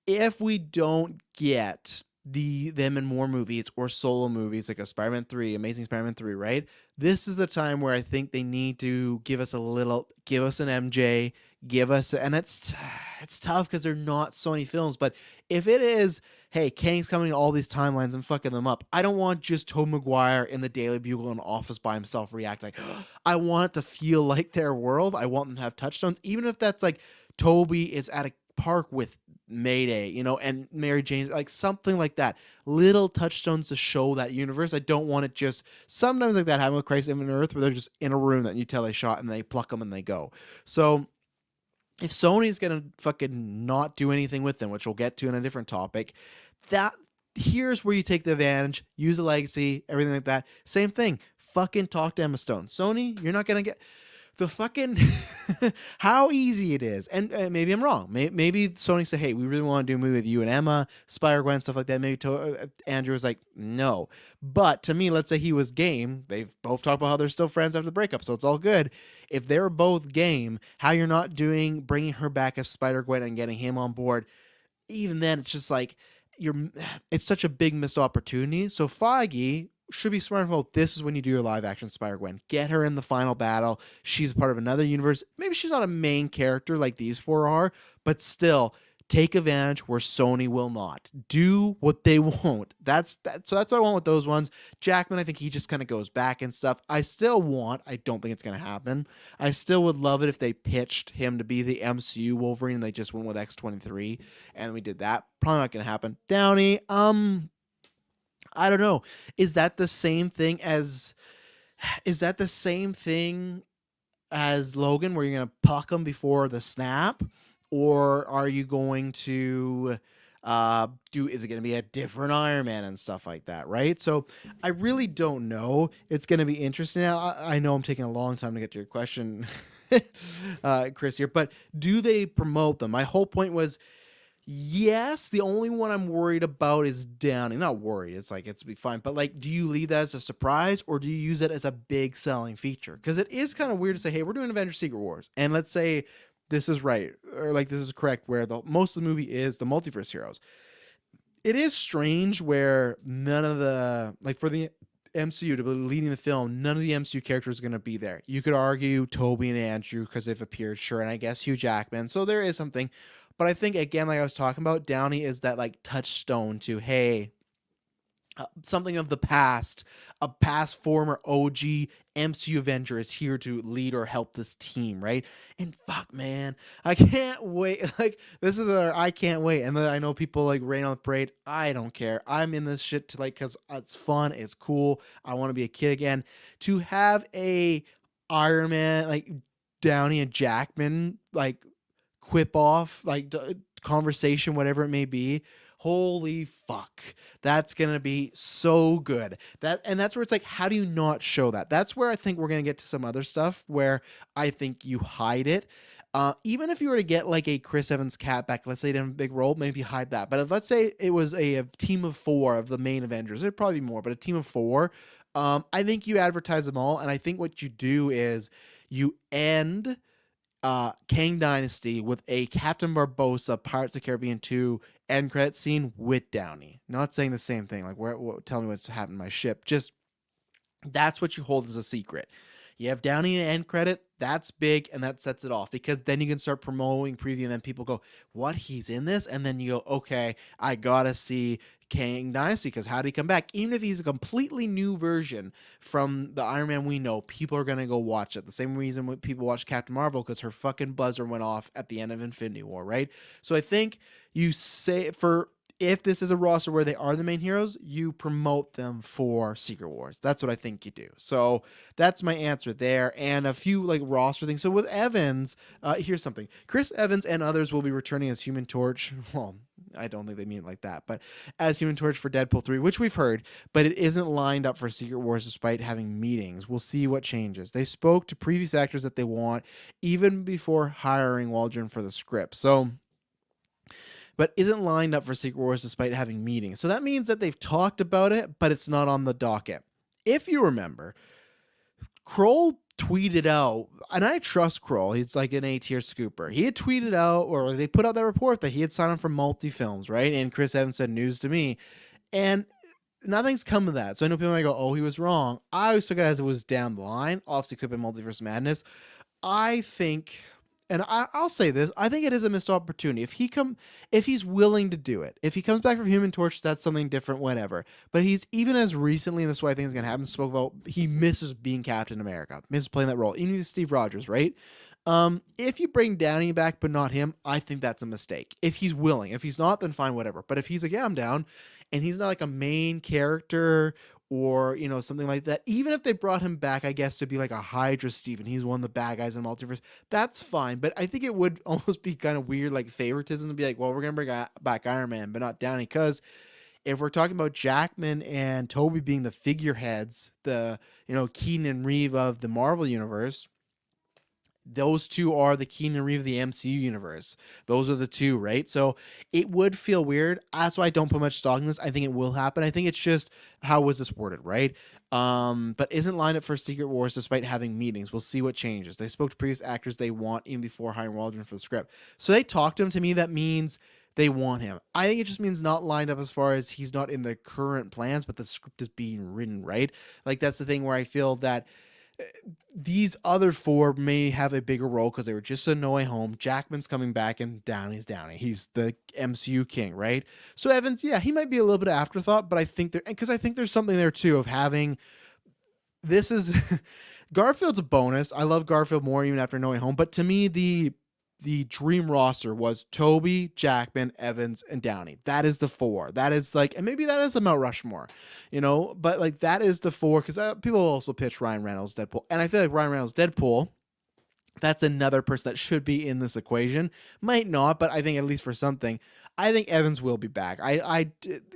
if we don't get them in more movies or solo movies like a Spider-Man 3, Amazing Spider-Man 3, right? This is the time where I think they need to give us an MJ, and it's tough because they're not Sony films, but if it is, hey, Kang's coming to all these timelines and fucking them up, I don't want just Tobey Maguire in the Daily Bugle in office by himself react like, I want it to feel like their world. I want them to have touchstones, even if that's like Toby is at a park with Mayday, you know, and Mary Jane, like something like that. Little touchstones to show that universe. I don't want it just sometimes like that happen with Christ Infinite Earth, where they're just in a room that you tell they shot and they pluck them and they go. So if Sony's gonna fucking not do anything with them, which we'll get to in a different topic, that here's where you take the advantage, use the legacy, everything like that. Same thing. Fucking talk to Emma Stone. Sony, you're not gonna get the fucking how easy it is. And maybe I'm wrong. Maybe Sony said, hey, we really want to do a movie with you and Emma, Spider-Gwen, stuff like that. Maybe Andrew was like, no. But to me, let's say he was game. They've both talked about how they're still friends after the breakup, so it's all good. If they're both game, how you're not bringing her back as Spider-Gwen and getting him on board, even then, it's just like, it's such a big missed opportunity. So Feige should be smart about this is when you do your live action Spider-Gwen. Get her in the final battle. She's part of another universe. Maybe she's not a main character like these four are, but still take advantage where Sony will not. Do what they won't. So that's what I want with those ones. Jackman, I think he just kind of goes back and stuff. I don't think it's going to happen. I still would love it if they pitched him to be the MCU Wolverine and they just went with X-23 and we did that. Probably not going to happen. Downey, I don't know. Is that the same thing as Logan, where you're gonna puck him before the snap, or are you going to Is it going to be a different Iron Man and stuff like that, right? So I really don't know. It's going to be interesting. I know I'm taking a long time to get to your question, Chris here, but do they promote them? My whole point was, yes. The only one I'm worried about is Downey. Not worried. It's like it's be fine. But like, do you leave that as a surprise or do you use it as a big selling feature? Because it is kind of weird to say, hey, we're doing Avengers Secret Wars, and let's say this is right or like this is correct, where the most of the movie is the multiverse heroes. It is strange where none of the like for the MCU to be leading the film, none of the MCU characters are going to be there. You could argue Tobey and Andrew because they've appeared, sure, and I guess Hugh Jackman. So there is something. But I think, again, like I was talking about, Downey is that like touchstone to, hey, something of the past, a past former OG MCU Avenger is here to lead or help this team, right? And fuck, man, I can't wait. Like, this is I can't wait. And then I know people like rain on the parade. I don't care. I'm in this shit to like, cause it's fun. It's cool. I want to be a kid again. To have a Iron Man, like Downey and Jackman, like quip off, like conversation, whatever it may be. Holy fuck. That's going to be so good. That's where it's like, how do you not show that? That's where I think we're going to get to some other stuff where I think you hide it. Even if you were to get like a Chris Evans cat back, let's say they didn't have a big role, maybe hide that. But if let's say it was a team of 4 of the main Avengers, it'd probably be more, but a team of 4, I think you advertise them all. And I think what you do is you end Kang Dynasty with a Captain Barbossa Pirates of the Caribbean 2 end credit scene with Downey. Not saying the same thing, like tell me what's happened to my ship. Just that's what you hold as a secret. You have Downey in end credit, that's big, and that sets it off because then you can start promoting, preview, and then people go, what, he's in this? And then you go, okay, I gotta see Kang Dynasty because how did he come back? Even if he's a completely new version from the Iron Man we know, people are gonna go watch it. The same reason when people watch Captain Marvel, because her fucking buzzer went off at the end of Infinity War, right? So I think you say if this is a roster where they are the main heroes, you promote them for Secret Wars. That's what I think you do. So that's my answer there. And a few like roster things. So with Evans, here's something. Chris Evans and others will be returning as Human Torch. Well, I don't think they mean it like that, but as Human Torch for Deadpool 3, which we've heard, but it isn't lined up for Secret Wars despite having meetings. We'll see what changes. They spoke to previous actors that they want even before hiring Waldron for the script. So, but isn't lined up for Secret Wars despite having meetings. So that means that they've talked about it, but it's not on the docket. If you remember, Kroll tweeted out, and I trust Kroll, he's like an A-tier scooper. He had tweeted out, or they put out that report that he had signed on for multi-films, right? And Chris Evans said, news to me. And nothing's come of that. So I know people might go, oh, he was wrong. I always took it as it was down the line. Obviously, could have been Multiverse Madness. I think... And I'll say this, I think it is a missed opportunity. If he's willing to do it, if he comes back from Human Torch, that's something different, whatever. But he's, even as recently, and this is why I think it's going to happen, spoke about he misses being Captain America, misses playing that role. Even Steve Rogers, right? If you bring Downey back, but not him, I think that's a mistake. If he's willing. If he's not, then fine, whatever. But if he's like, yeah, I'm down, and he's not like a main character or, you know, something like that. Even if they brought him back, I guess, to be like a Hydra Steven, he's one of the bad guys in Multiverse, that's fine. But I think it would almost be kind of weird, like favoritism, to be like, well, we're going to bring back Iron Man, but not Downey. Because if we're talking about Jackman and Tobey being the figureheads, the, you know, Keaton and Reeve of the Marvel Universe, those two are the Keaton and Reeve of the MCU universe. Those are the two, right? So it would feel weird. That's why I don't put much stock in this. I think it will happen. I think it's just, how was this worded, right? But isn't lined up for Secret Wars despite having meetings. We'll see what changes. They spoke to previous actors they want even before hiring Waldron for the script. So they talked to him. To me, that means they want him. I think it just means not lined up as far as he's not in the current plans, but the script is being written, right? Like, that's the thing where I feel that these other 4 may have a bigger role because they were just a No Way Home. Jackman's coming back, and Downey's Downey. He's the MCU king, right? So Evans, yeah, he might be a little bit of afterthought, but I think because I think there's something there too of having. This is Garfield's a bonus. I love Garfield more even after No Way Home, but to me the dream roster was Tobey, Jackman, Evans, and Downey. That is the 4. That is like, and maybe that is the Mount Rushmore, you know, but like that is the 4, because people also pitch Ryan Reynolds Deadpool. And I feel like Ryan Reynolds Deadpool, That's another person that should be in this equation. Might not, but I think at least for something, I think Evans will be back.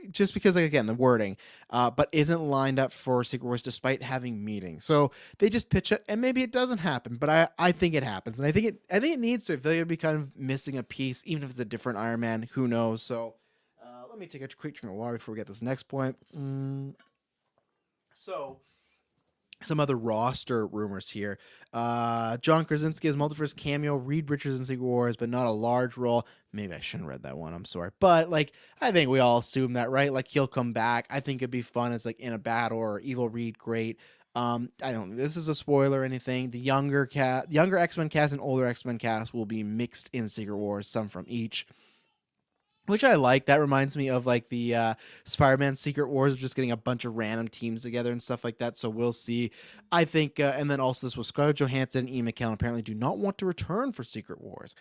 Just because, like, again, the wording, but isn't lined up for Secret Wars despite having meetings. So they just pitch it, and maybe it doesn't happen, but I think it happens, and I think it needs to. I feel like it'd be kind of missing a piece, even if it's a different Iron Man. Who knows? So let me take a quick drink of water before we get this next point. So some other roster rumors here. John Krasinski has multiverse cameo, Reed Richards in Secret Wars, but not a large role. Maybe I shouldn't have read that one. I'm sorry. But, like, I think we all assume that, right? Like, he'll come back. I think it'd be fun as, like, in a battle or Evil Reed, great. I don't think this is a spoiler or anything. The younger X-Men cast and older X-Men cast will be mixed in Secret Wars, some from each, which I like. That reminds me of, like, the Spider-Man Secret Wars, just getting a bunch of random teams together and stuff like that. So we'll see. I think, and then also this was Scarlett Johansson and Ian McKellen apparently do not want to return for Secret Wars.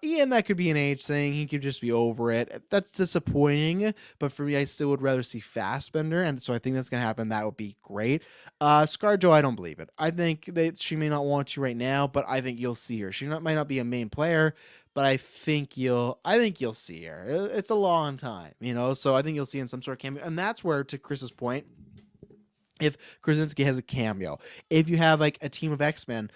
Ian, that could be an age thing. He could just be over it. That's disappointing. But for me, I still would rather see Fassbender, and so I think that's gonna happen. That would be great. ScarJo, I don't believe it. I think that she may not want to right now, but I think you'll see her. Might not be a main player, but I think you'll see her. It's a long time, so I think you'll see in some sort of cameo. And that's where, to Chris's point, if Krasinski has a cameo, if you have, like, a team of X-Men,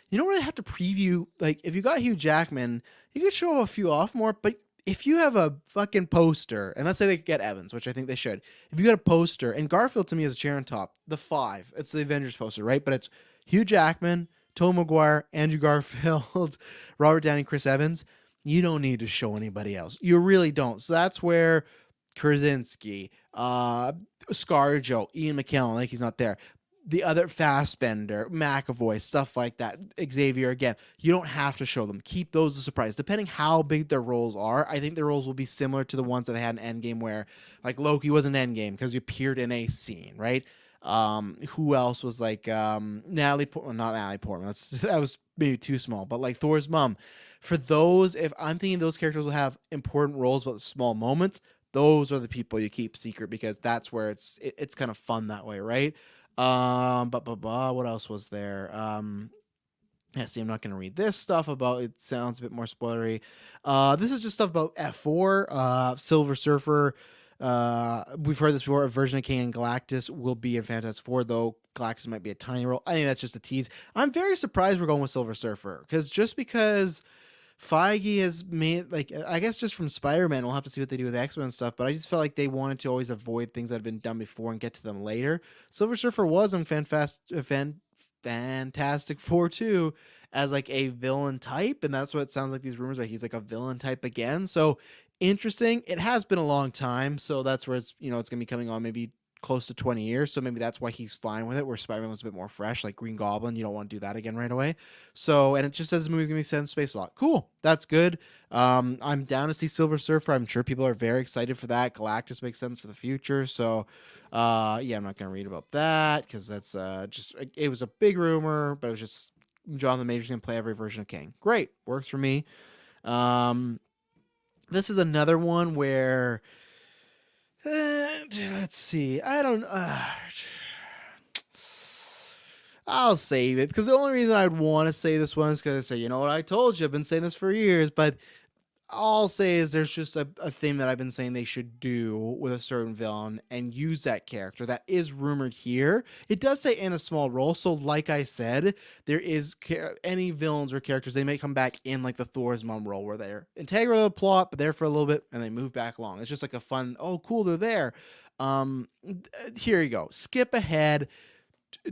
you don't really have to preview. Like, if you got Hugh Jackman, you could show a few off more, but if you have a fucking poster, and let's say they get Evans, which I think they should, if you got a poster, and Garfield to me is a cherry on top, the 5, it's the Avengers poster, right? But it's Hugh Jackman, Tobey Maguire, Andrew Garfield, Robert Downey, Chris Evans. You don't need to show anybody else. You really don't. So that's where Krasinski, ScarJo, Ian McKellen, like he's not there, the other Fassbender, McAvoy, stuff like that, Xavier, again, you don't have to show them. Keep those a surprise. Depending how big their roles are, I think their roles will be similar to the ones that they had in Endgame, where, like, Loki was in Endgame because he appeared in a scene, right? Who else was, like, Natalie Portman? Not Natalie Portman. That was maybe too small, but, like, Thor's mom. For those, if I'm thinking those characters will have important roles but small moments, those are the people you keep secret, because that's where it's kind of fun that way, right? But what else was there? Yeah, see, I'm not going to read this stuff about it. Sounds a bit more spoilery. This is just stuff about F4, Silver Surfer. We've heard this before. A version of King and Galactus will be in Fantastic Four, though Galactus might be a tiny role. I think that's just a tease. I'm very surprised we're going with Silver Surfer, because Feige has made, like, I guess just from Spider-Man, we'll have to see what they do with X-Men and stuff, but I just felt like they wanted to always avoid things that have been done before and get to them later. Silver Surfer was in Fantastic Four 2 as, like, a villain type, and that's what it sounds like these rumors, like he's like a villain type again. So interesting. It has been a long time, so that's where it's it's gonna be coming on maybe close to 20 years, so maybe that's why he's fine with it, where Spider-Man was a bit more fresh, like Green Goblin. You don't want to do that again right away. So, and it just says the movie's gonna be set in space a lot. Cool, that's good. I'm down to see Silver Surfer. I'm sure people are very excited for that. Galactus makes sense for the future. So yeah, I'm not gonna read about that because that's just, it was a big rumor, but it was just Jonathan Majors gonna play every version of King. Great, works for me. This is another one where let's see. I don't. I'll save it, because the only reason I'd want to say this one is because I say, you know what, I told you, I've been saying this for years, but all I'll say is there's just a thing that I've been saying they should do with a certain villain and use that character that is rumored here. It does say in a small role, so like I said, there is any villains or characters, they may come back in, like the Thor's mom role, where they're integral to the plot but there for a little bit and they move back along. It's just like a fun, oh cool, they're there. Here you go. Skip ahead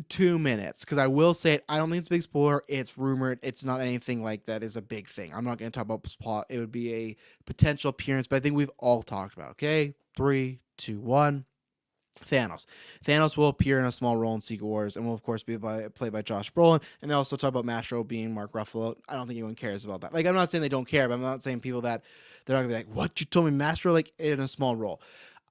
2 minutes, because I will say it, I don't think it's a big spoiler. It's rumored. It's not anything like that is a big thing. I'm not going to talk about plot. It would be a potential appearance, but I think we've all talked about. Okay, 3, 2, 1. Thanos will appear in a small role in Secret Wars and will of course be played by Josh Brolin. And they also talk about Mastro being Mark Ruffalo. I don't think anyone cares about that. Like, I'm not saying they don't care, but I'm not saying people that they're not gonna be like, what, you told me Mastro, like, in a small role.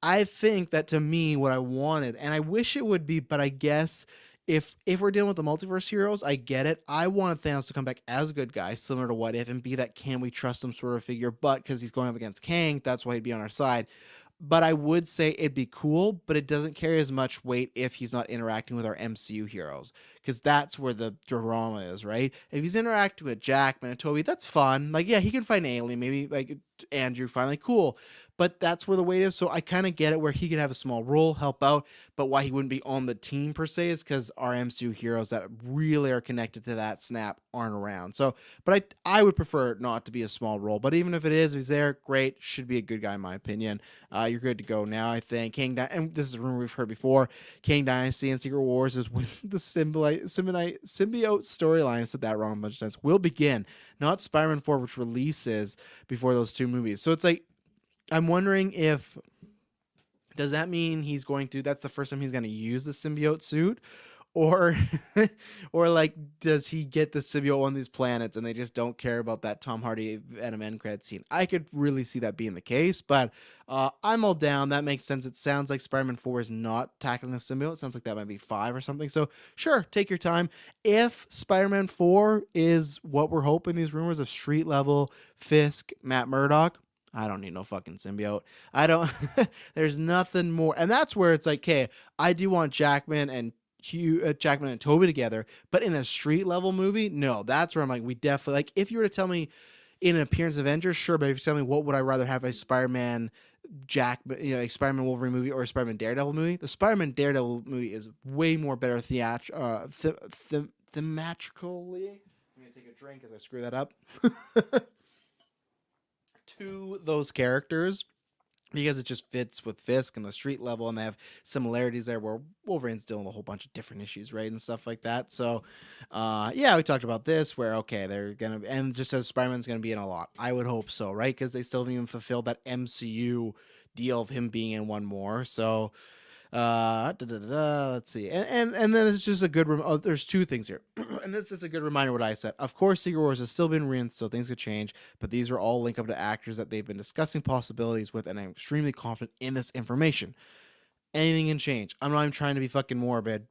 I think that, to me, what I wanted, and I wish it would be, but I guess if we're dealing with the multiverse heroes, I get it. I wanted Thanos to come back as a good guy, similar to What If, and be that can we trust him sort of figure, but because he's going up against Kang, that's why he'd be on our side. But I would say it'd be cool, but it doesn't carry as much weight if he's not interacting with our MCU heroes, because that's where the drama is, right? If he's interacting with Jackman and Tobey, that's fun. Like, yeah, he can find Alien, maybe like Andrew, finally cool. But that's where the weight is. So I kind of get it where he could have a small role, help out, but why he wouldn't be on the team per se is because our MCU heroes that really are connected to that snap aren't around. So, but I would prefer it not to be a small role. But even if it is, if he's there, great. Should be a good guy in my opinion. You're good to go now, I think. And this is a rumor we've heard before. King Dynasty and Secret Wars is when the symbiote storyline, I said that wrong a bunch of times, will begin. Not Spider-Man 4, which releases before those two movies. So it's like, I'm wondering if, does that mean he's going to, that's the first time he's going to use the symbiote suit? Or, or like, does he get the symbiote on these planets and they just don't care about that Tom Hardy Venom end credit scene? I could really see that being the case, but I'm all down. That makes sense. It sounds like Spider-Man 4 is not tackling the symbiote. It sounds like that might be 5 or something. So sure, take your time. If Spider-Man 4 is what we're hoping, these rumors of street level Fisk, Matt Murdock, I don't need no fucking symbiote. I don't. There's nothing more, and that's where it's like, okay, I do want Jackman and Hugh, Jackman and Tobey together, but in a street level movie, no. That's where I'm like, we definitely, like, if you were to tell me in an appearance of Avengers, sure, but if you tell me what would I rather have, a Spider-Man a Spider-Man Wolverine movie or a Spider-Man Daredevil movie? The Spider-Man Daredevil movie is way more better thematically. Let me take a drink as I screw that up. To those characters, because it just fits with Fisk and the street level, and they have similarities there where Wolverine's dealing with a whole bunch of different issues, right, and stuff like that. So yeah, we talked about this where, okay, they're gonna, and just as Spider-Man's gonna be in a lot, I would hope so, right, because they still haven't even fulfilled that MCU deal of him being in one more. So let's see, and then it's just a good there's two things here. And this is a good reminder what I said. Of course, Secret Wars has still been written, so things could change, but these are all linked up to actors that they've been discussing possibilities with, and I'm extremely confident in this information. Anything can change. I'm not even trying to be fucking morbid.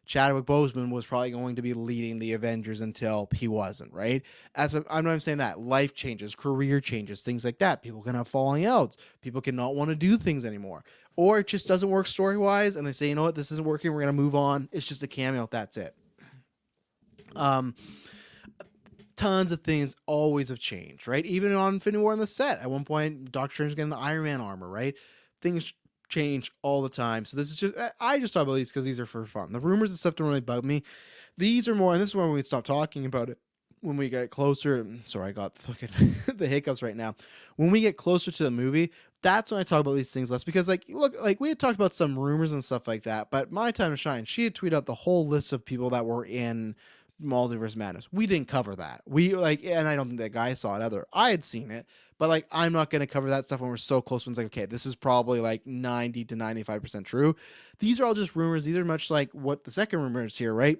Chadwick Boseman was probably going to be leading the Avengers until he wasn't, right? I'm not saying that. Life changes, career changes, things like that. People can have falling outs. People cannot want to do things anymore. Or it just doesn't work story-wise, and they say, you know what, this isn't working, we're going to move on. It's just a cameo, that's it. Tons of things always have changed, right? Even on Infinity War on the set. At one point, Doctor Strange getting the Iron Man armor, right? Things change all the time. So this is just, I just talk about these because these are for fun. The rumors and stuff don't really bug me. These are more, and this is when we stop talking about it. When we get closer, sorry, I got fucking the hiccups right now. When we get closer to the movie, that's when I talk about these things less. Because, like, look, like, we had talked about some rumors and stuff like that, but My Time to Shine, she had tweeted out the whole list of people that were in Multiverse Madness. We didn't cover that. We, like, and I don't think that guy saw it either. I had seen it, but, like, I'm not going to cover that stuff when we're so close. When it's like, okay, this is probably like 90 to 95% true. These are all just rumors. These are much like what the second rumor is here, right?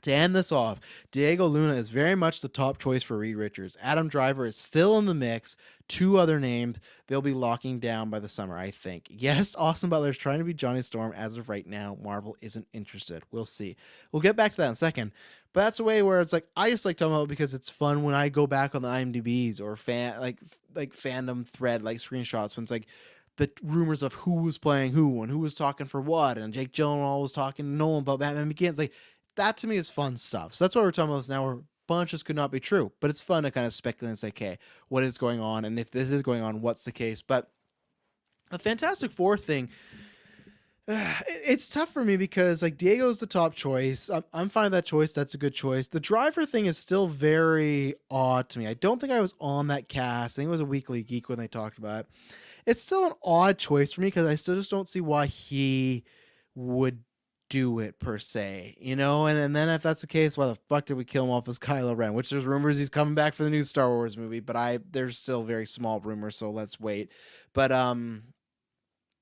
To end this off, Diego Luna is very much the top choice for Reed Richards. Adam Driver is still in the mix. 2 other names they'll be locking down by the summer, I think. Yes, Austin Butler is trying to be Johnny Storm. As of right now, Marvel isn't interested. We'll see. We'll get back to that in a second. But that's a way where it's like, I just like talking about it because it's fun when I go back on the IMDb's or fandom thread, like screenshots, when it's like the rumors of who was playing who and who was talking for what, and Jake Gyllenhaal was talking to Nolan about Batman Begins. Like, that to me is fun stuff. So that's what we're talking about now, where bunches could not be true, but it's fun to kind of speculate and say, okay, what is going on? And if this is going on, what's the case? But the Fantastic Four thing, it's tough for me because, like, Diego's the top choice. I'm fine with that choice. That's a good choice. The Driver thing is still very odd to me. I don't think I was on that cast. I think it was a Weekly Geek when they talked about it. It's still an odd choice for me because I still just don't see why he would do it per se, you know. And then if that's the case, why the fuck did we kill him off as Kylo Ren? Which there's rumors he's coming back for the new Star Wars movie, but there's still very small rumors, so let's wait. But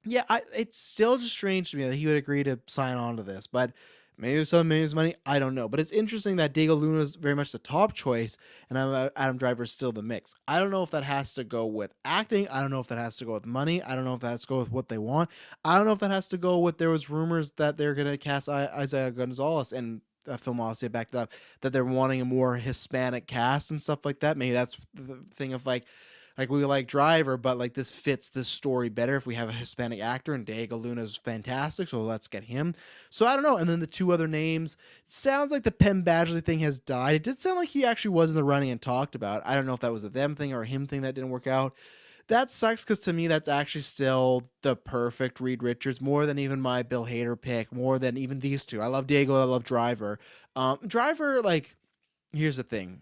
yeah, it's still just strange to me that he would agree to sign on to this, but maybe it was something, maybe it was money, I don't know. But it's interesting that Diego Luna is very much the top choice, and Adam Driver is still the mix. I don't know if that has to go with acting. I don't know if that has to go with money. I don't know if that has to go with what they want. I don't know if that has to go with, there was rumors that they're going to cast Isaiah Gonzalez and film Odyssey back that they're wanting a more Hispanic cast and stuff like that. Maybe that's the thing of, like, Like we like Driver, but like this fits this story better if we have a Hispanic actor, and Diego Luna is fantastic, so let's get him. So I don't know. And then the two other names, it sounds like the Penn Badgley thing has died. It did sound like he actually was in the running and talked about. I don't know if that was a them thing or a him thing that didn't work out. That sucks because to me that's actually still the perfect Reed Richards, more than even my Bill Hader pick, more than even these two. I love Diego, I love Driver. Driver, like, here's the thing.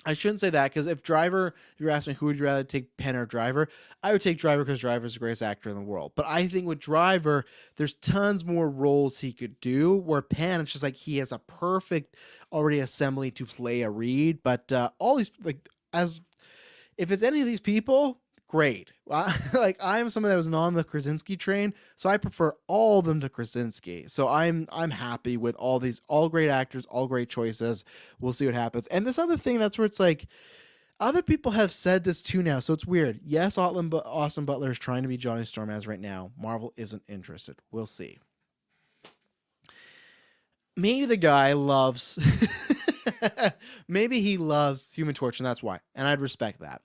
I shouldn't say that because if you're asking me who would you rather take, Penn or Driver, I would take Driver because Driver is the greatest actor in the world. But I think with Driver, there's tons more roles he could do. Where Penn, it's just like he has a perfect already assembly to play a Reed. But all these like as if it's any of these people, great. Like I am someone that was on the Krasinski train, so I prefer all of them to Krasinski. So I'm happy with all great actors, all great choices. We'll see what happens. And this other thing, that's where it's like other people have said this too now, so it's weird. Yes, Austin Butler is trying to be Johnny Storm as right now. Marvel isn't interested. We'll see. Maybe the guy loves maybe he loves Human Torch, and that's why. And I'd respect that.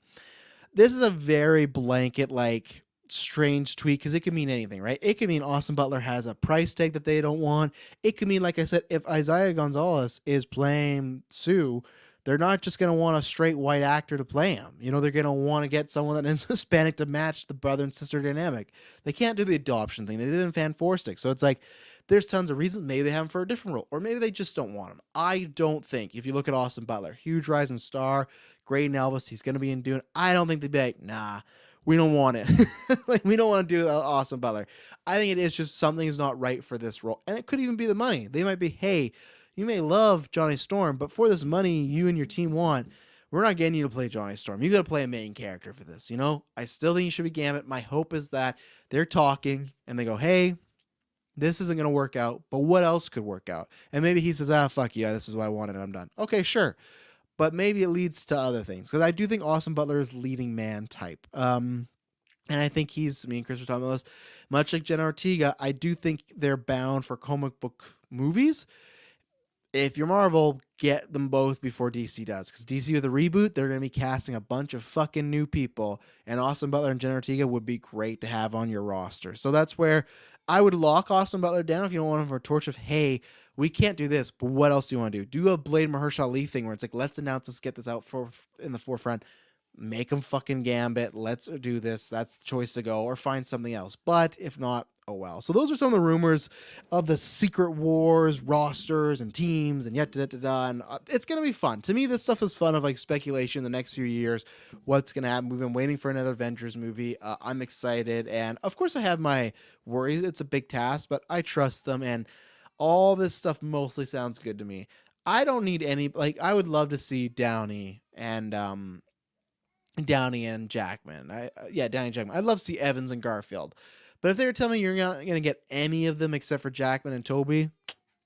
This is a very blanket, like, strange tweet because it could mean anything, right? It could mean Austin Butler has a price tag that they don't want. It could mean, like I said, if Isaiah Gonzalez is playing Sue, they're not just going to want a straight white actor to play him. You know, they're going to want to get someone that is Hispanic to match the brother and sister dynamic. They can't do the adoption thing. They did it in Fan Four Stick. So it's like, there's tons of reasons. Maybe they have him for a different role, or maybe they just don't want him. I don't think, if you look at Austin Butler, huge rising star, great in Elvis, he's going to be in Dune. I don't think they'd be like, nah, we don't want it. Like, we don't want to do Austin Butler. I think it is just something is not right for this role. And it could even be the money. They might be, hey, you may love Johnny Storm, but for this money you and your team want, we're not getting you to play Johnny Storm. You got to play a main character for this, you know? I still think you should be Gambit. My hope is that they're talking and they go, hey, this isn't going to work out, but what else could work out? And maybe he says, fuck you, this is what I wanted, I'm done. Okay, sure. But maybe it leads to other things. Because I do think Austin Butler is leading man type. And I think me and Chris were talking about this, much like Jenna Ortega, I do think they're bound for comic book movies. If you're Marvel, get them both before DC does. Because DC with a reboot, they're going to be casting a bunch of fucking new people. And Austin Butler and Jenna Ortega would be great to have on your roster. So that's where I would lock Austin Butler down if you don't want him for a torch of, hey, we can't do this, but what else do you want to do? Do a Blade Mahershala Ali thing where it's like, let's announce this, get this out in the forefront. Make him fucking Gambit. Let's do this. That's the choice to go, or find something else. But if not, oh well. So those are some of the rumors of the Secret Wars rosters and teams and yet and it's gonna be fun. To me, this stuff is fun of like speculation the next few years. What's gonna happen? We've been waiting for another Avengers movie. I'm excited, and of course I have my worries. It's a big task, but I trust them, and all this stuff mostly sounds good to me. I don't need any, like, I would love to see Downey and Jackman. Downey and Jackman. I'd love to see Evans and Garfield. But if they were telling me you're not going to get any of them except for Jackman and Tobey,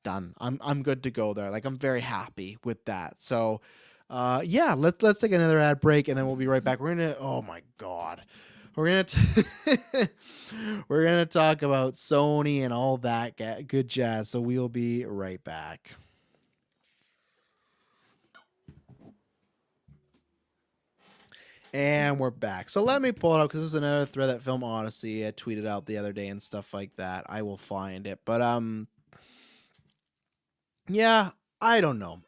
done. I'm good to go there. Like, I'm very happy with that. So, let's take another ad break, and then we'll be right back. We're going to, oh my God. We're gonna talk about Sony and all that good jazz. So we'll be right back. And we're back. So let me pull it up because this is another thread that Film Odyssey had tweeted out the other day and stuff like that. I will find it, but I don't know.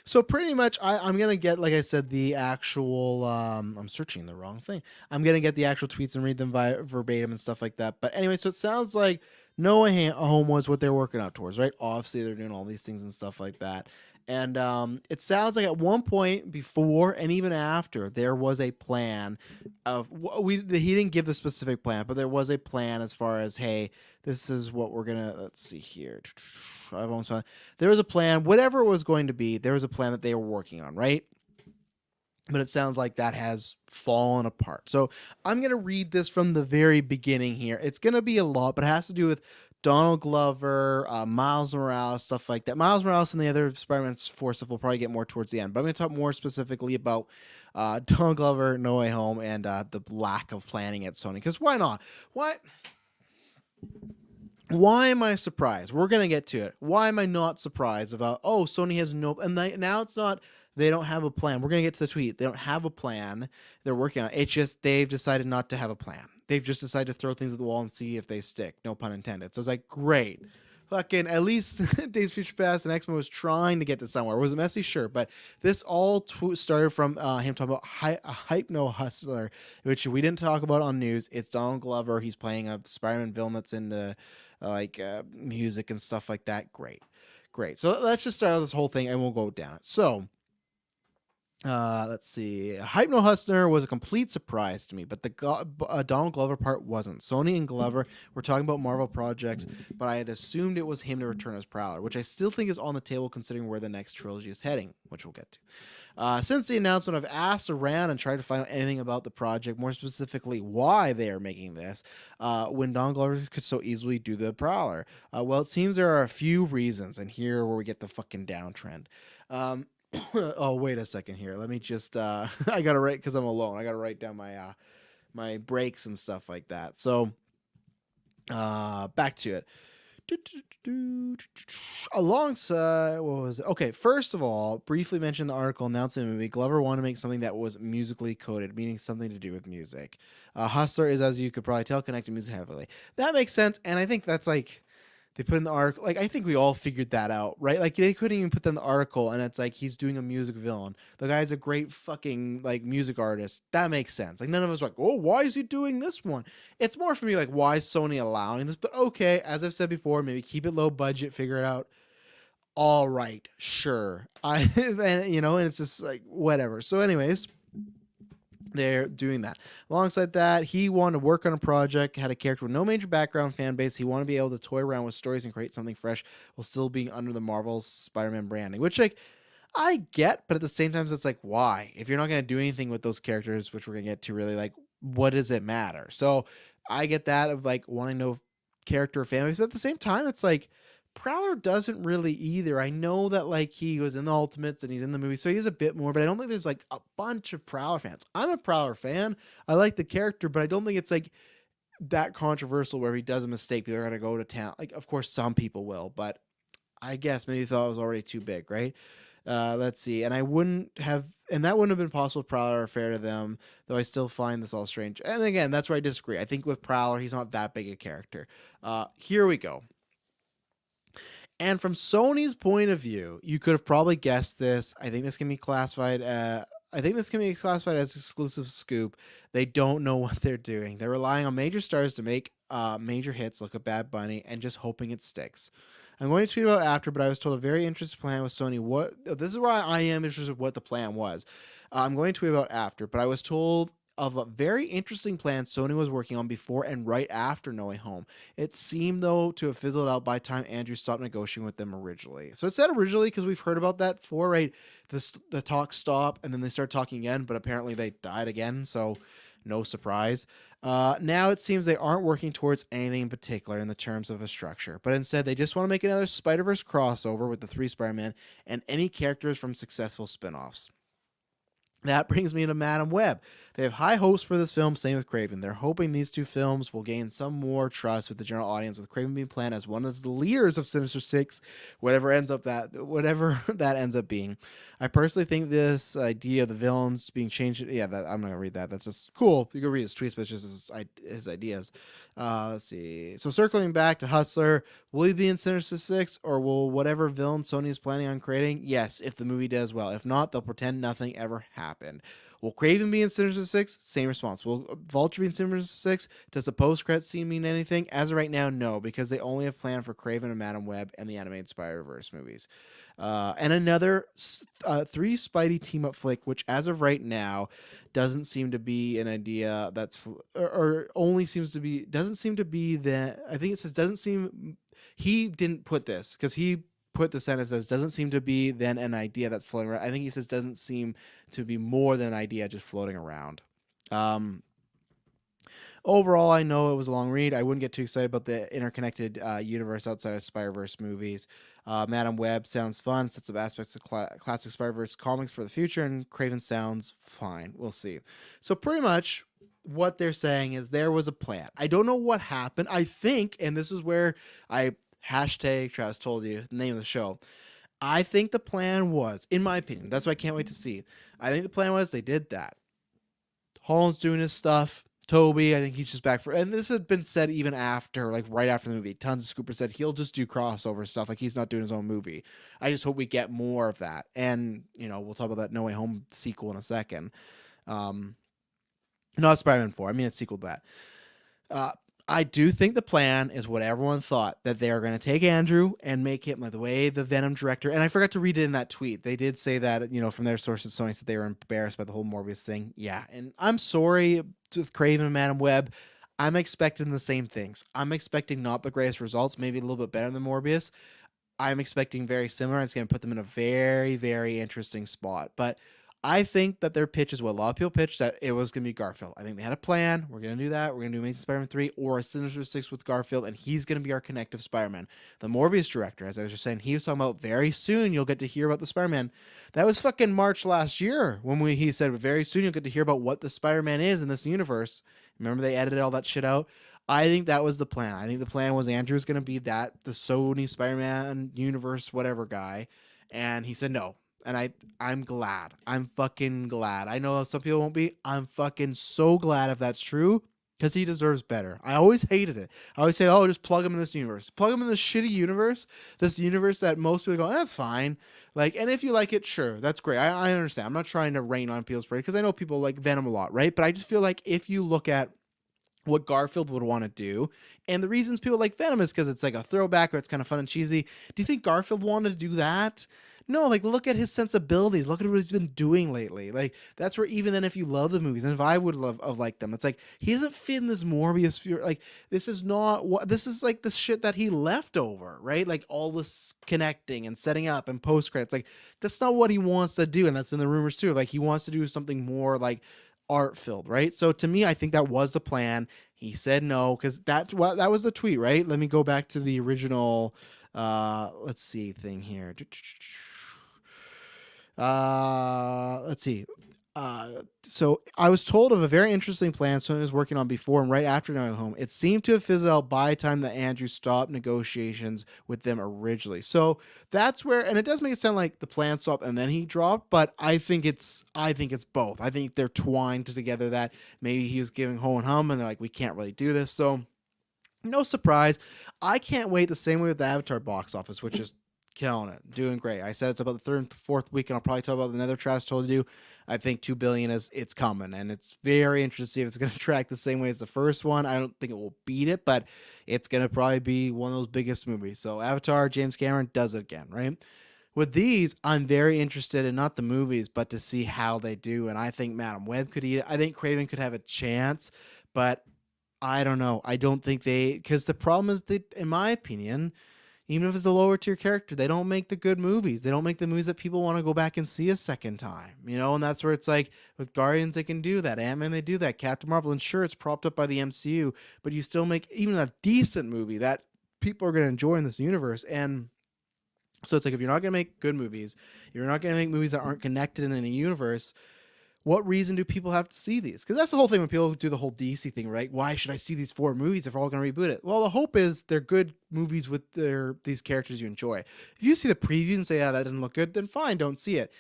So pretty much, I'm going to get, like I said, the actual, I'm searching the wrong thing. I'm going to get the actual tweets and read them verbatim and stuff like that. But anyway, so it sounds like No Way Home was what they're working out towards, right? Obviously, they're doing all these things and stuff like that. And it sounds like at one point before and even after, there was a plan of, he didn't give the specific plan, but there was a plan as far as, hey, this is what we're going to, let's see here. There was a plan, whatever it was going to be, there was a plan that they were working on, right? But it sounds like that has fallen apart. So I'm going to read this from the very beginning here. It's going to be a lot, but it has to do with Donald Glover, Miles Morales, stuff like that. Miles Morales and the other Spider-Man 4 stuff will probably get more towards the end. But I'm going to talk more specifically about Donald Glover, No Way Home, and the lack of planning at Sony. Because why not? Why am I surprised? We're going to get to it. Why am I not surprised about, Sony has no... And now it's not They don't have a plan. We're going to get to the tweet. They don't have a plan. They're working on it. It's just they've decided not to have a plan. They've just decided to throw things at the wall and see if they stick. No pun intended. So it's like, great. Fucking at least Days of Future Past and X-Men was trying to get to somewhere. Was it messy? Sure. But this all started from him talking about Hypno Hustler, which we didn't talk about on news. It's Donald Glover. He's playing a Spider-Man villain that's into music and stuff like that. Great. So let's just start this whole thing and we'll go down it. So let's see. Hypno Hustler was a complete surprise to me, but the Donald Glover part wasn't. Sony and Glover were talking about Marvel projects, but I had assumed it was him to return as Prowler, which I still think is on the table considering where the next trilogy is heading, which we'll get to. Since the announcement, I've asked around and tried to find out anything about the project, more specifically why they are making this, when Donald Glover could so easily do the Prowler. Well, it seems there are a few reasons, and here where we get the fucking downtrend. Oh, wait a second here. Let me just I gotta write because I'm alone. I gotta write down my my breaks and stuff like that. So back to it. Alongside, what was it? Okay, first of all, briefly mention the article announcing the movie. Glover wanted to make something that was musically coded, meaning something to do with music. Hustler is, as you could probably tell, connected music heavily. That makes sense, and I think that's like they put in the article. Like I think we all figured that out, right? Like they couldn't even put that in the article, and it's like he's doing a music villain. The guy's a great fucking like music artist. That makes sense. Like none of us are like, oh, why is he doing this one? It's more for me like, why is Sony allowing this? But okay, as I've said before, maybe keep it low budget, figure it out. All right, sure. And it's just like whatever. So, anyways, they're doing that. Alongside that, he wanted to work on a project, had a character with no major background fan base. He wanted to be able to toy around with stories and create something fresh while still being under the Marvel Spider-Man branding, which like I get, but at the same time, it's like, why? If you're not going to do anything with those characters, which we're going to get to really, like, what does it matter? So I get that of like wanting to know character or fan base, but at the same time, it's like, Prowler doesn't really either. I know that like he was in the Ultimates and he's in the movie, so he's a bit more, but I don't think there's like a bunch of Prowler fans. I'm a Prowler fan. I like the character, but I don't think it's like that controversial where he does a mistake, people are gonna go to town. Like, of course, some people will, but I guess maybe thought it was already too big, right? Let's see. And that wouldn't have been possible with Prowler or fair to them, though I still find this all strange. And again, that's where I disagree. I think with Prowler, he's not that big a character. Here we go. And from Sony's point of view, you could have probably guessed this. I think this can be classified. As exclusive scoop. They don't know what they're doing. They're relying on major stars to make major hits. Look at Bad Bunny and just hoping it sticks. I'm going to tweet about it after, but I was told a very interesting plan with Sony. This is why I am interested in what the plan was. I'm going to tweet about after, but I was told of a very interesting plan Sony was working on before and right after No Way Home. It seemed, though, to have fizzled out by the time Andrew stopped negotiating with them originally. So it said originally because we've heard about that before, right? The talks stop and then they start talking again, but apparently they died again, so no surprise. Now it seems they aren't working towards anything in particular in the terms of a structure, but instead they just want to make another Spider-Verse crossover with the 3 Spider-Man and any characters from successful spin-offs. That brings me to Madam Web. They have high hopes for this film, same with Kraven. They're hoping these two films will gain some more trust with the general audience, with Kraven being planned as one of the leaders of Sinister Six, whatever that ends up being. I personally think this idea of the villains being changed, I'm not going to read that. That's just cool. You can read his tweets, but it's just his ideas. Let's see. So circling back to Hustler, will he be in Sinister Six, or will whatever villain Sony is planning on creating? Yes, if the movie does well. If not, they'll pretend nothing ever happened. Will Kraven be in Sinister Six? Same response. Will Vulture be in Sinister Six? Does the post-credit scene mean anything? As of right now, no, because they only have planned for Kraven and Madam Web and the animated Spider-Verse movies. And another 3 Spidey team-up flick, which as of right now doesn't seem to be an idea that's, or only seems to be, doesn't seem to be that, I think it says doesn't seem, he didn't put this, because he put the sentence as doesn't seem to be then an idea that's floating around. I think he says doesn't seem to be more than an idea just floating around. Overall, I know it was a long read. I wouldn't get too excited about the interconnected universe outside of Spider-Verse movies. Madam Web sounds fun, sets up aspects of classic Spider-Verse comics for the future, and Kraven sounds fine. We'll see. So pretty much what they're saying is there was a plan. I don't know what happened. I think, and this is where I hashtag Travis told you, the name of the show. I think the plan was, in my opinion, that's what I can't wait to see. I think the plan was they did that. Holland's doing his stuff. Tobey, I think he's just back for, and this had been said even after, like right after the movie. Tons of scoopers said he'll just do crossover stuff, like he's not doing his own movie. I just hope we get more of that, and we'll talk about that No Way Home sequel in a second. Not Spider-Man 4. I mean, a sequel to that. I do think the plan is what everyone thought, that they are going to take Andrew and make him like the way the Venom director. And I forgot to read it in that tweet. They did say that, from their sources, Sony said they were embarrassed by the whole Morbius thing. Yeah. And I'm sorry with Craven and Madam Web. I'm expecting the same things. I'm expecting not the greatest results, maybe a little bit better than Morbius. I'm expecting very similar. It's going to put them in a very, very interesting spot. But I think that their pitch is what a lot of people pitched, that it was going to be Garfield. I think they had a plan. We're going to do that. We're going to do Amazing Spider-Man 3 or a Sinister Six with Garfield, and he's going to be our connective Spider-Man. The Morbius director, as I was just saying, he was talking about very soon you'll get to hear about the Spider-Man. That was fucking March last year when he said very soon you'll get to hear about what the Spider-Man is in this universe. Remember they edited all that shit out? I think that was the plan. I think the plan was Andrew's going to be the Sony Spider-Man universe whatever guy, and he said no. And I'm glad. I'm fucking glad. I know some people won't be. I'm fucking so glad if that's true, because he deserves better. I always hated it. I always say, oh, just plug him in this universe. Plug him in this shitty universe. This universe that most people go, that's fine. Like, and if you like it, sure, that's great. I understand. I'm not trying to rain on people's parade, because I know people like Venom a lot, right? But I just feel like if you look at what Garfield would want to do, and the reasons people like Venom is because it's like a throwback or it's kind of fun and cheesy. Do you think Garfield wanted to do that? No, like look at his sensibilities. Look at what he's been doing lately. Like that's where even then, if you love the movies, and if I would have liked them, it's like he doesn't fit in this Morbius sphere. Like this is not what this is like the shit that he left over, right? Like all this connecting and setting up and post credits. Like that's not what he wants to do, and that's been the rumors too. Like he wants to do something more like art filled, right? So to me, I think that was the plan. He said no because that was the tweet, right? Let me go back to the original. Let's see thing here. Let's see. So I was told of a very interesting plan Sony was working on before and right after going home. It seemed to have fizzled out by the time that Andrew stopped negotiations with them originally. So that's where, and it does make it sound like the plan stopped and then he dropped, but I think it's both. I think they're twined together, that maybe he was giving ho and hum and they're like, we can't really do this. So no surprise. I can't wait the same way with the Avatar box office, which is killing it, doing great. I said it's about the third and fourth week, and I'll probably talk about another Travis told you. I think 2 billion it's coming, and it's very interesting to see if it's going to track the same way as the first one. I don't think it will beat it, but it's going to probably be one of those biggest movies. So Avatar, James Cameron does it again, right? With these, I'm very interested in not the movies, but to see how they do. And I think Madam Web could eat it. I think Craven could have a chance, but I don't know. I don't think because the problem is that, in my opinion, even if it's a lower tier character, they don't make the good movies. They don't make the movies that people want to go back and see a second time, and that's where it's like with Guardians, they can do that. Ant-Man, they do that. Captain Marvel, and sure, it's propped up by the MCU, but you still make even a decent movie that people are going to enjoy in this universe. And so it's like, if you're not going to make good movies, you're not going to make movies that aren't connected in a universe, what reason do people have to see these? Because that's the whole thing when people do the whole DC thing, right? Why should I see these 4 movies if we're all going to reboot it? Well, the hope is they're good movies with these characters you enjoy. If you see the preview and say, yeah, that didn't look good, then fine, don't see it.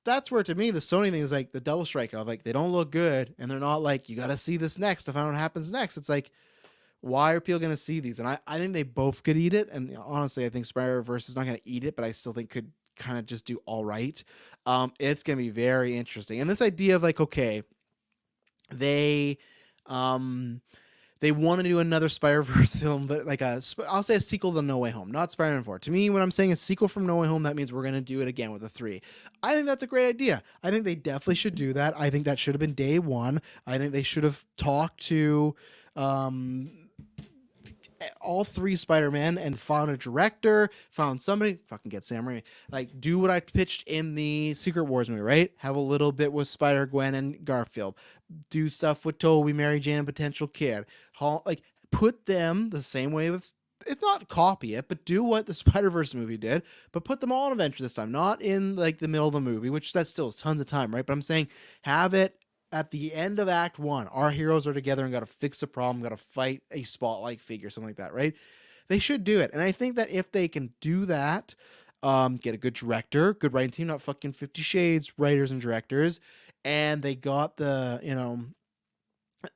That's where, to me, the Sony thing is like the double strike of like, they don't look good, and they're not like, you got to see this next to find out what happens next. It's like, why are people going to see these? And I think they both could eat it. And honestly, I think Spider-Verse is not going to eat it, but I still think could kind of just do all right. It's going to be very interesting. And this idea of like, okay, they want to do another Spider-Verse film, but like I'll say a sequel to No Way Home, not Spider-Man 4. To me, when I'm saying a sequel from No Way Home, that means we're going to do it again with a 3. I think that's a great idea. I think they definitely should do that. I think that should have been day one. I think they should have talked to all 3 Spider-Man and found a director, found somebody, fucking get Sam Raimi, like do what I pitched in the Secret Wars movie, right? Have a little bit with Spider-Gwen and Garfield, do stuff with Tobey, Mary Jane, and potential kid, like put them the same way with, it's not copy it, but do what the Spider-Verse movie did, but put them all in Adventure this time, not in like the middle of the movie, which that still is tons of time, right? But I'm saying have it at the end of Act 1, our heroes are together and got to fix a problem, got to fight a spotlight figure, something like that, right? They should do it. And I think that if they can do that, Get a good director, good writing team, not fucking 50 Shades writers and directors. And they got the,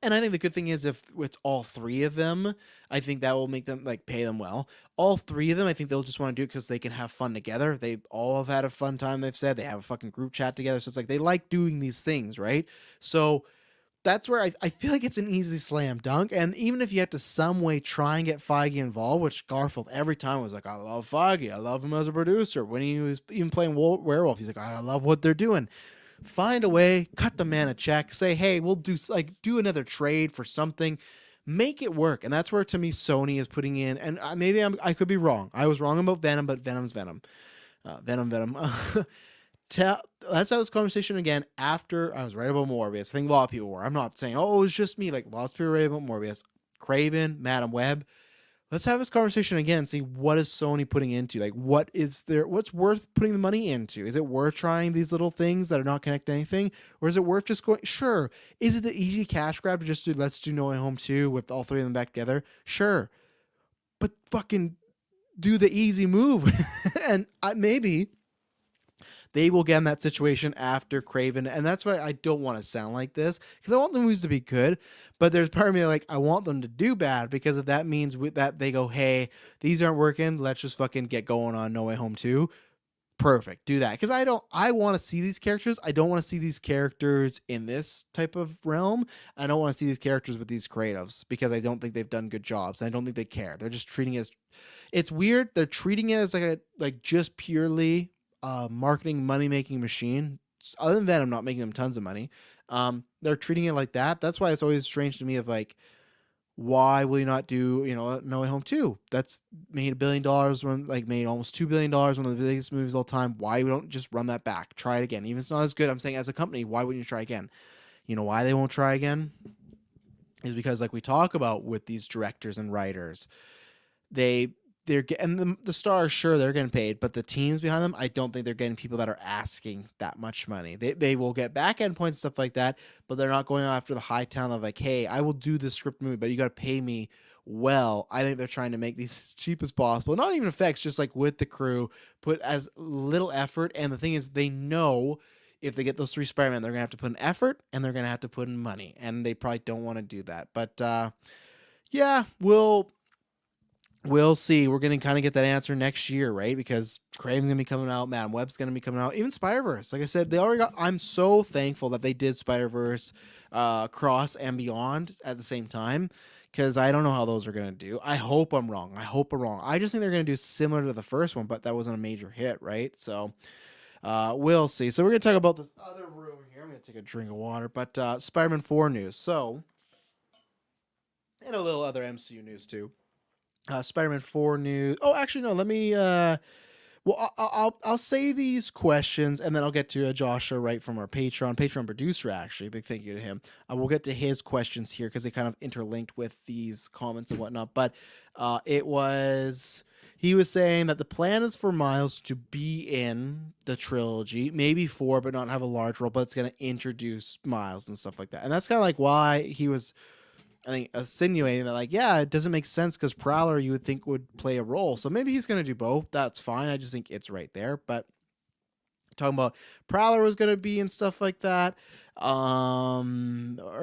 and I think the good thing is if it's all three of them, I think that will make them like pay them well. All three of them, I think they'll just want to do it because they can have fun together. They all have had a fun time. They've said they have a fucking group chat together, so it's like they like doing these things, right? So that's where I feel like it's an easy slam dunk. And even if you have to some way try and get Feige involved, which Garfield every time was like, I love Feige, I love him as a producer. When he was even playing Werewolf, he's like, I love what they're doing. Find a way, cut the man a check, say, hey, we'll do another trade for something, make it work. And that's where to me Sony is putting in. And maybe I could be wrong. I was wrong about Venom, but Venom's Venom. Venom. Let's have this conversation again after I was right about Morbius. I think a lot of people were. I'm not saying, oh, it was just me. Like lots of people were right about Morbius. Craven, Madam Web. Let's have this conversation again and see what is Sony putting into. Like, what's worth putting the money into? Is it worth trying these little things that are not connected to anything? Or is it worth just going, sure. Is it the easy cash grab to just do, let's do No Way Home 2 with all three of them back together? Sure. But fucking do the easy move. And maybe they will get in that situation after Craven. And that's why I don't want to sound like this, because I want the movies to be good. But there's part of me like, I want them to do bad, because if that means with that they go, hey, these aren't working, let's just fucking get going on No Way Home 2. Perfect. Do that. Because I want to see these characters. I don't want to see these characters in this type of realm. I don't want to see these characters with these creatives, because I don't think they've done good jobs. And I don't think they care. They're just treating it as, it's weird. They're treating it as like just purely marketing money making machine. Other than Venom not making them tons of money, they're treating it like that. That's why it's always strange to me of like, why will you not do No Way Home 2? That's made $1 billion, when like made almost $2 billion, one of the biggest movies of all time. Why we don't just run that back, try it again? Even if it's not as good, I'm saying as a company, why wouldn't you try again? You know why they won't try again is because, like we talk about with these directors and writers, they're getting the stars, sure, they're getting paid, but the teams behind them, I don't think they're getting people that are asking that much money. They will get back end points and stuff like that, but they're not going after the high talent of like, hey, I will do this script movie, but you got to pay me well. I think they're trying to make these as cheap as possible. Not even effects, just like with the crew, put as little effort. And the thing is, they know if they get those 3 Spider-Man, they're gonna have to put in effort and they're gonna have to put in money, and they probably don't want to do that. But yeah, we'll see. We're going to kind of get that answer next year, right? Because Craven's going to be coming out. Madam Web's going to be coming out. Even Spider-Verse. Like I said, they already got... I'm so thankful that they did Spider-Verse, Cross, and Beyond at the same time, because I don't know how those are going to do. I hope I'm wrong. I just think they're going to do similar to the first one, but that wasn't a major hit, right? So we'll see. So we're going to talk about this other room here. I'm going to take a drink of water. But Spider-Man 4 news. So, and a little other MCU news, too. Spider-Man 4 news. Oh, actually, no. Let me. Well, I'll say these questions, and then I'll get to Joshua Wright from our Patreon producer. Actually, big thank you to him. We'll get to his questions here because they kind of interlinked with these comments and whatnot. But he was saying that the plan is for Miles to be in the trilogy, maybe 4, but not have a large role. But it's going to introduce Miles and stuff like that, and that's kind of like why he was, I think, insinuating that, like, yeah, it doesn't make sense because Prowler you would think would play a role. So maybe he's going to do both. That's fine. I just think it's right there. But talking about Prowler was going to be and stuff like that. Or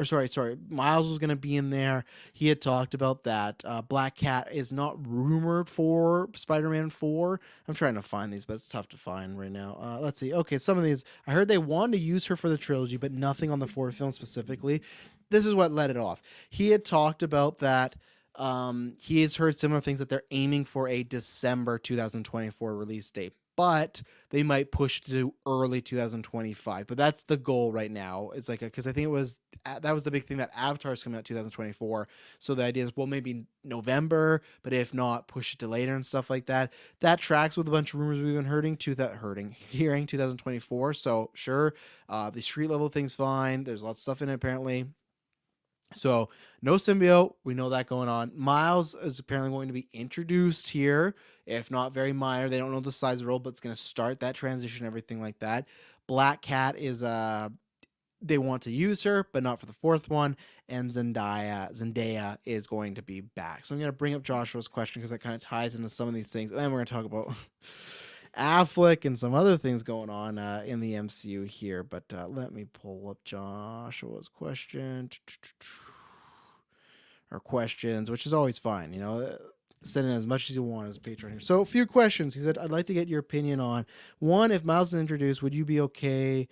sorry, Miles was going to be in there. He had talked about that. Black Cat is not rumored for Spider-Man 4. I'm trying to find these, but it's tough to find right now. Let's see. Okay, some of these, I heard they wanted to use her for the trilogy, but nothing on the 4th film specifically. This is what led it off. He had talked about that. He has heard similar things, that they're aiming for a December 2024 release date, but they might push to early 2025. But that's the goal right now. It's like, because I think that was the big thing, that Avatar's coming out 2024. So the idea is, well, maybe November, but if not, push it to later and stuff like that. That tracks with a bunch of rumors we've been hearing 2024. So sure, the street level thing's fine. There's lots of stuff in it apparently. So no symbiote, we know that going on. Miles is apparently going to be introduced here, if not very minor. They don't know the size of the role, but it's going to start that transition, everything like that. Black Cat is they want to use her, but not for the 4th one. And Zendaya is going to be back. So I'm going to bring up Joshua's question because that kind of ties into some of these things, and then we're going to talk about Affleck and some other things going on in the MCU here. But let me pull up Joshua's question or questions, which is always fine. Send in as much as you want as a patron here. So a few questions. He said, I'd like to get your opinion on one, if Miles is introduced, would you be okay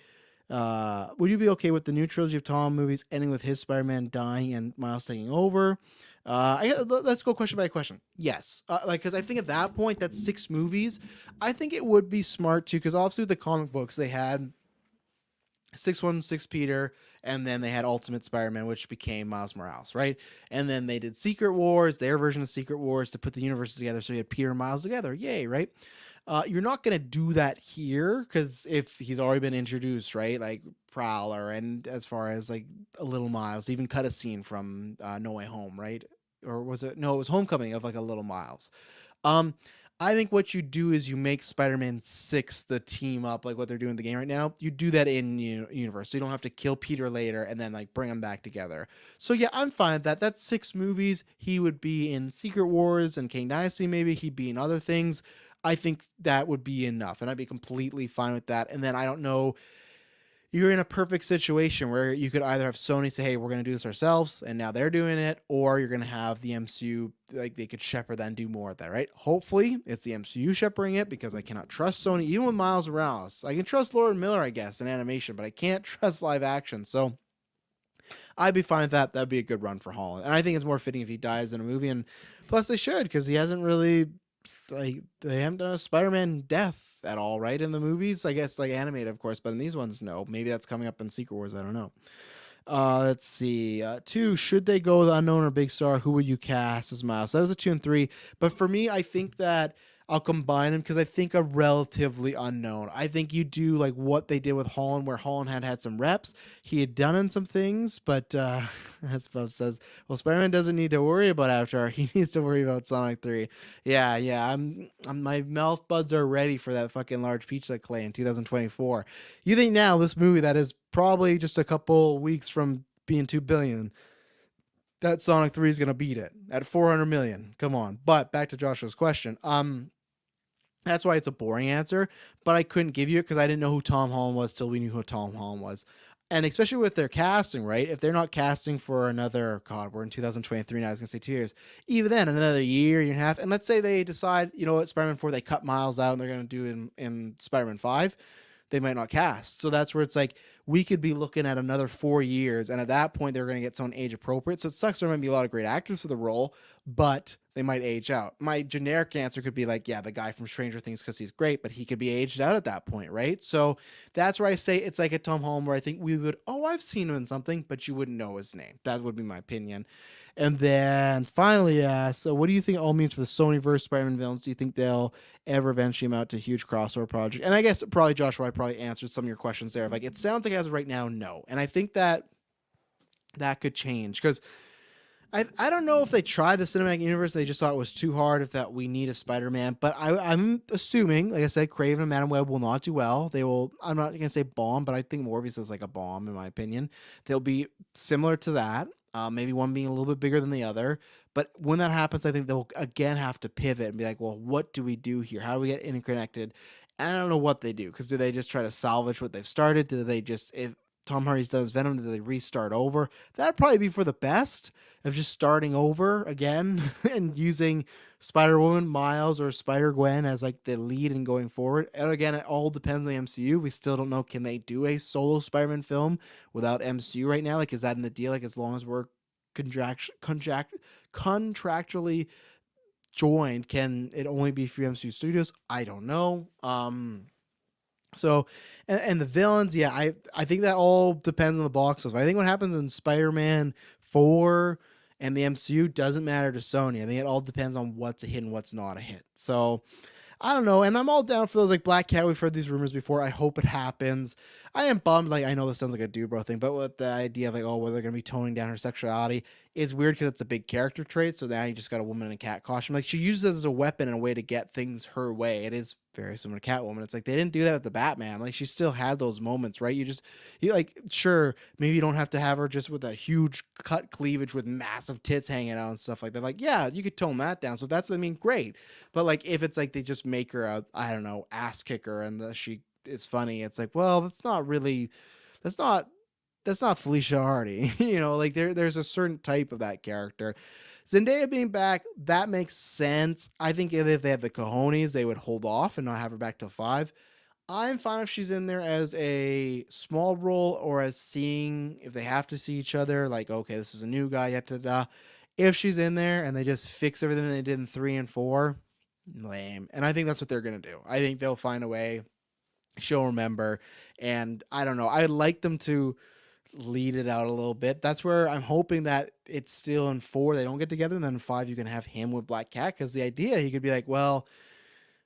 with the new trilogy of Tom movies ending with his Spider-Man dying and Miles taking over? Let's go question by question. Yes, because I think at that point, that's 6 movies. I think it would be smart too, because obviously with the comic books, they had 616 Peter, and then they had Ultimate Spider-Man, which became Miles Morales, right? And then they did Secret Wars, their version of Secret Wars, to put the universes together, so you had Peter and Miles together. Yay, right? You're not going to do that here, because if he's already been introduced, right? Like Prowler, and as far as like a little Miles, even cut a scene from No Way Home, right? Or was it? No, it was Homecoming of like a little Miles. I think what you do is you make Spider-Man 6 the team up, like what they're doing in the game right now. You do that in universe, so you don't have to kill Peter later and then like bring them back together. So yeah, I'm fine with that. That's 6 movies. He would be in Secret Wars and King Dynasty, maybe. He'd be in other things. I think that would be enough, and I'd be completely fine with that. And then I don't know, you're in a perfect situation where you could either have Sony say, hey, we're going to do this ourselves, and now they're doing it, or you're going to have the MCU, like they could shepherd that and do more of that, right? Hopefully it's the MCU shepherding it, because I cannot trust Sony, even with Miles Morales. I can trust Lord Miller, I guess, in animation, but I can't trust live action. So I'd be fine with that. That'd be a good run for Holland. And I think it's more fitting if he dies in a movie, and plus they should, because he hasn't really, like, they haven't done a Spider-Man death at all, right? In the movies, I guess, like animated, of course, but in these ones, no. Maybe that's coming up in Secret Wars. I don't know. Let's see. 2, should they go with the unknown or big star? Who would you cast as Miles? So that was a 2 and 3. But for me, I think that I'll combine them, because I think a relatively unknown. I think you do like what they did with Holland, where Holland had some reps. He had done in some things, but as Bob says, well, Spider-Man doesn't need to worry about Avatar. He needs to worry about Sonic 3. Yeah. I'm my mouth buds are ready for that fucking large pizza clay in 2024. You think now this movie that is probably just a couple weeks from being 2 billion, that Sonic 3 is going to beat it at 400 million. Come on. But back to Joshua's question. That's why it's a boring answer, but I couldn't give you it because I didn't know who Tom Holland was till we knew who Tom Holland was. And especially with their casting, right? If they're not casting for another, God, we're in 2023 now, I was going to say 2 years. Even then, another year and a half. And let's say they decide, you know what, Spider-Man 4, they cut Miles out and they're going to do it in Spider-Man 5. They might not cast. So that's where it's like, we could be looking at another 4 years. And at that point, they're going to get someone age appropriate. So it sucks. There might be a lot of great actors for the role, but they might age out. My generic answer could be like, yeah, the guy from Stranger Things, because he's great, but he could be aged out at that point, right? So that's where I say it's like a Tom Holland, where I think we would, oh, I've seen him in something, but you wouldn't know his name. That would be my opinion. And then finally, so what do you think it all means for the Sony-verse Spider-Man villains? Do you think they'll ever eventually amount to a huge crossover project? And I guess probably, Joshua, I probably answered some of your questions there. Like, it sounds like as of right now, no. And I think that could change, because I don't know if they tried the cinematic universe, they just thought it was too hard, if that we need a Spider-Man. But I'm assuming, like I said, Craven and Madam Web will not do well. They will, I'm not going to say bomb, but I think Morbius is like a bomb, in my opinion. They'll be similar to that. Maybe one being a little bit bigger than the other. But when that happens, I think they'll again have to pivot and be like, well, what do we do here? How do we get interconnected? And I don't know what they do, because do they just try to salvage what they've started? Do they just, if Tom Hardy's done his Venom, do they restart over? That'd probably be for the best, of just starting over again and using Spider-Woman, Miles, or Spider-Gwen as like the lead and going forward. And again, it all depends on the MCU. We still don't know, can they do a solo Spider-Man film without MCU right now? Like, is that in the deal? Like, as long as we're contractually joined, can it only be for MCU Studios? I don't know. So, and the villains, yeah, I think that all depends on the box office. I think what happens in Spider-Man 4 and the MCU doesn't matter to Sony. I think it all depends on what's a hit and what's not a hit. So, I don't know, and I'm all down for those, like Black Cat. We've heard these rumors before. I hope it happens. I am bummed. Like, I know this sounds like a dude bro thing, but with the idea of like, oh, well, they're gonna be toning down her sexuality. is weird because it's a big character trait. So now you just got a woman in a cat costume. Like, she uses it as a weapon and a way to get things her way. It is very similar to Catwoman. It's like they didn't do that with the Batman. Like, she still had those moments, right? You like, sure, maybe you don't have to have her just with a huge cut cleavage with massive tits hanging out and stuff like that. Like, yeah, you could tone that down. So that's what I mean, great. But like, if it's like they just make her a, I don't know, ass kicker and she is funny, it's like, well, that's not that's not Felicia Hardy. Like there's a certain type of that character. Zendaya being back, that makes sense. I think if they had the cojones, they would hold off and not have her back till 5. I'm fine if she's in there as a small role or as seeing if they have to see each other. Like, okay, this is a new guy, yet da. If she's in there and they just fix everything they did in 3 and 4, lame. And I think that's what they're gonna do. I think they'll find a way. She'll remember, and I don't know. I'd like them to lead it out a little bit. That's where I'm hoping that it's still in 4 they don't get together, and then in 5 you can have him with Black Cat, because the idea he could be like, well,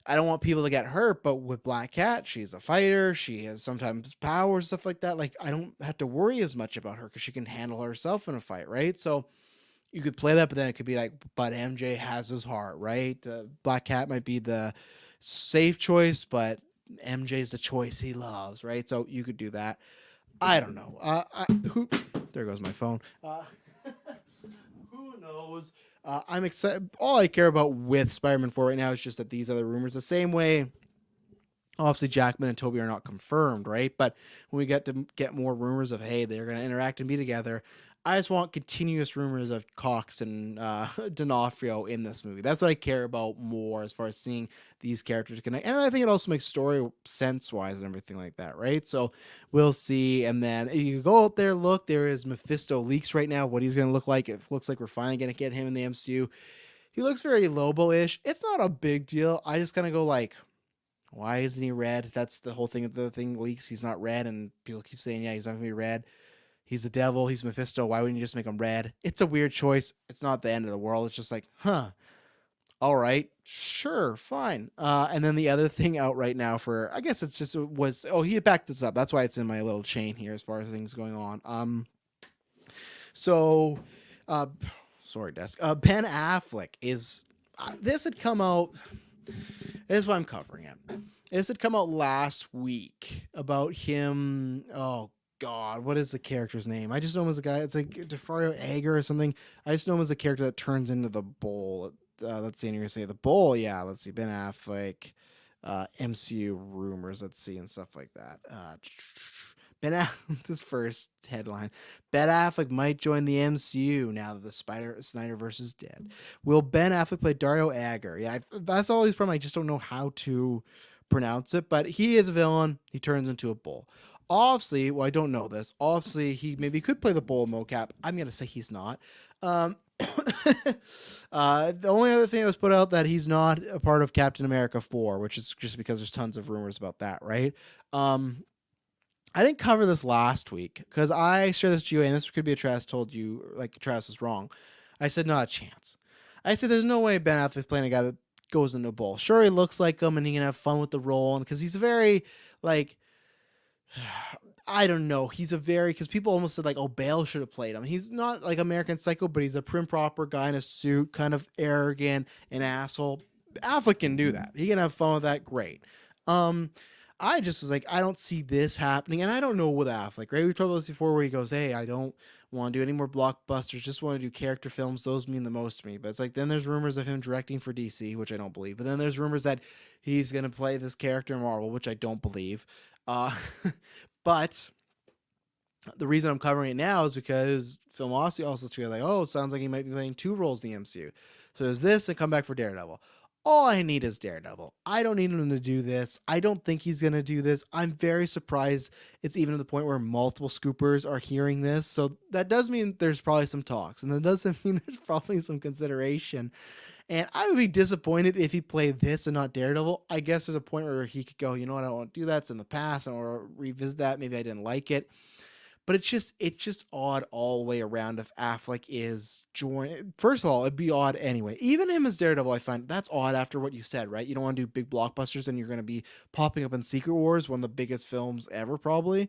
I don't want people to get hurt, but with Black Cat, she's a fighter, she has sometimes powers, stuff like that. Like, I don't have to worry as much about her because she can handle herself in a fight, right? So you could play that, but then it could be like, but MJ has his heart, right? Black Cat might be the safe choice, but MJ's the choice he loves, right? So you could do that. I don't know. There goes my phone. Who knows? I'm excited. All I care about with Spider-Man 4 right now is just that these other rumors, the same way, obviously Jackman and Tobey are not confirmed, right? But when we get to get more rumors of, hey, they're going to interact and be together, I just want continuous rumors of Cox and D'Onofrio in this movie. That's what I care about more as far as seeing these characters connect. And I think it also makes story sense-wise and everything like that, right? So we'll see. And then you go out there, look, there is Mephisto leaks right now, what he's going to look like. It looks like we're finally going to get him in the MCU. He looks very Lobo-ish. It's not a big deal. I just kind of go like, why isn't he red? That's the whole thing. The thing leaks, he's not red, and people keep saying, yeah, he's not going to be red. He's the devil. He's Mephisto. Why wouldn't you just make him red? It's a weird choice. It's not the end of the world. It's just like, all right, sure, fine. And then the other thing out right now for, I guess it's just was, he backed this up. That's why it's in my little chain here as far as things going on. Sorry, desk. Ben Affleck is, this had come out, this is why I'm covering it. This had come out last week about him, God, what is the character's name? I just know him as the guy. It's like DeFario Ager or something. I just know him as the character that turns into the bull. Let's see, and you're gonna say the bull. Yeah, let's see. Ben Affleck, MCU rumors. Let's see, and stuff like that. This first headline: Ben Affleck might join the MCU now that the Snyderverse is dead. Will Ben Affleck play Dario Ager? Yeah, that's all he's from. I just don't know how to pronounce it, but he is a villain. He turns into a bull. Obviously, well, I don't know this. Obviously, he maybe could play the bull mocap. I'm going to say he's not. The only other thing that was put out that he's not a part of Captain America 4, which is just because there's tons of rumors about that, right? I didn't cover this last week because I shared this to you, and this could be a Travis told you, like, Travis is wrong. I said, not a chance. I said, there's no way Ben Affleck's playing a guy that goes into a bull. Sure, he looks like him, and he can have fun with the role, and because he's very, like, I don't know. Because people almost said like, oh, Bale should have played him. He's not like American Psycho, but he's a prim proper guy in a suit, kind of arrogant and asshole. Affleck can do that. He can have fun with that. Great. I just was like, I don't see this happening. And I don't know with Affleck, right? We've talked about this before where he goes, hey, I don't want to do any more blockbusters. Just want to do character films. Those mean the most to me. But it's like, then there's rumors of him directing for DC, which I don't believe. But then there's rumors that he's going to play this character in Marvel, which I don't believe. But the reason I'm covering it now is because Filmosity also tweeted like, it sounds like he might be playing 2 roles in the MCU. So there's this and come back for Daredevil. All I need is Daredevil. I don't need him to do this. I don't think he's going to do this. I'm very surprised it's even to the point where multiple scoopers are hearing this. So that does mean there's probably some talks, and that doesn't mean there's probably some consideration. And I would be disappointed if he played this and not Daredevil. I guess there's a point where he could go, you know what, I don't want to do that. It's in the past. I don't want to revisit that. Maybe I didn't like it. But it's just odd all the way around if Affleck is joined. First of all, it'd be odd anyway. Even him as Daredevil, I find that's odd after what you said, right? You don't want to do big blockbusters and you're going to be popping up in Secret Wars, one of the biggest films ever, probably.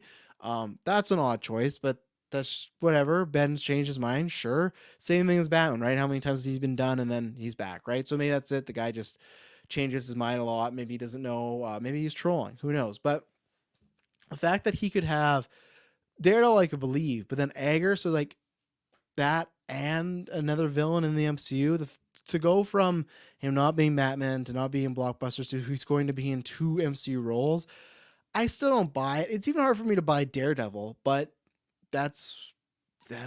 That's an odd choice, but That's whatever. Ben's changed his mind. Sure. Same thing as Batman, right? How many times has he been done and then he's back, right? So maybe that's it. The guy just changes his mind a lot. Maybe he doesn't know. Maybe he's trolling. Who knows? But the fact that he could have Daredevil, I could believe, but then Agar, so like that and another villain in the MCU, to go from him not being Batman to not being blockbusters to who's going to be in 2 MCU roles, I still don't buy it. It's even hard for me to buy Daredevil, but that's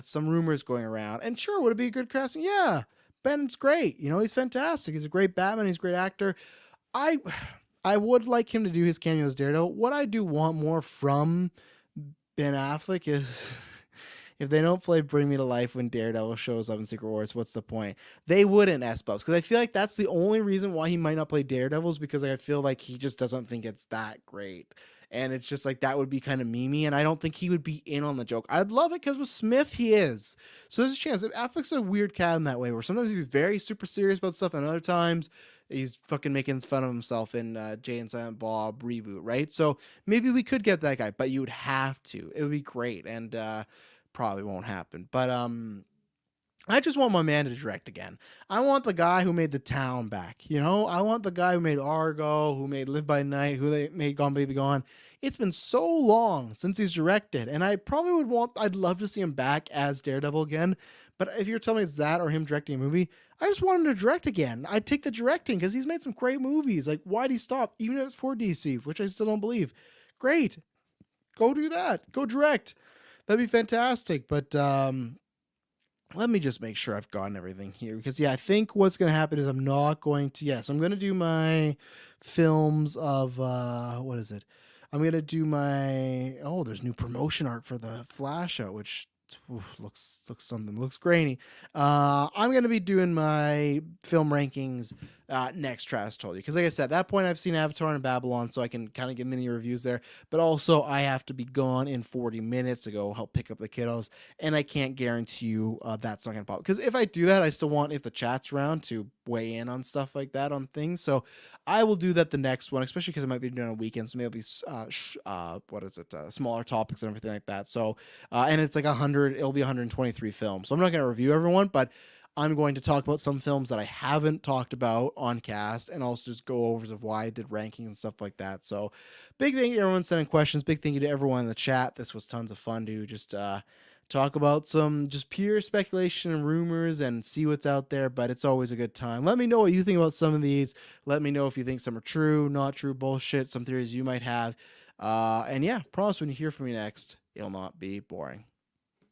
some rumors going around. And sure, would it be a good casting? Yeah. Ben's great. You know, he's fantastic. He's a great Batman. He's a great actor. I I would like him to do his cameo as Daredevil. What I do want more from Ben Affleck is if they don't play Bring Me to Life when Daredevil shows up in Secret Wars, what's the point? They wouldn't S-Bubs, because I feel like that's the only reason why he might not play Daredevil, is because I feel like he just doesn't think it's that great. And it's just like that would be kind of memey, and I don't think he would be in on the joke. I'd love it because with Smith, he is. So there's a chance. Affleck's a weird cat in that way, where sometimes he's very super serious about stuff, and other times he's fucking making fun of himself in Jay and Silent Bob reboot, right? So maybe we could get that guy, but you would have to. It would be great, and probably won't happen. But I just want my man to direct again. I want the guy who made The Town back. You know, I want the guy who made Argo, who made Live by Night, who they made Gone Baby Gone. It's been so long since he's directed, and I'd love to see him back as Daredevil again. But if you're telling me it's that or him directing a movie, I just want him to direct again. I'd take the directing because he's made some great movies. Like, why'd he stop? Even if it's for DC, which I still don't believe. Great. Go do that. Go direct. That'd be fantastic. But let me just make sure I've gotten everything here, because I think what's going to happen is I'm not going to, I'm going to do my films of, what is it? I'm going to do there's new promotion art for the Flash out, which looks grainy. I'm going to be doing my film rankings next Travis Told You, because like I said, at that point I've seen Avatar and Babylon, so I can kind of give mini reviews there, but also I have to be gone in 40 minutes to go help pick up the kiddos, and I can't guarantee you that's not going to pop, because if I do that, I still want, if the chat's around, to weigh in on stuff like that, on things. So I will do that the next one, especially because I might be doing a weekend, so maybe smaller topics and everything like that. So and it's like it'll be 123 films, so I'm not going to review everyone, but I'm going to talk about some films that I haven't talked about on cast, and also just go over of why I did rankings and stuff like that. So big thank you to everyone sending questions. Big thank you to everyone in the chat. This was tons of fun to just talk about some just pure speculation and rumors and see what's out there, but it's always a good time. Let me know what you think about some of these. Let me know if you think some are true, not true, bullshit, some theories you might have. And promise when you hear from me next, it'll not be boring.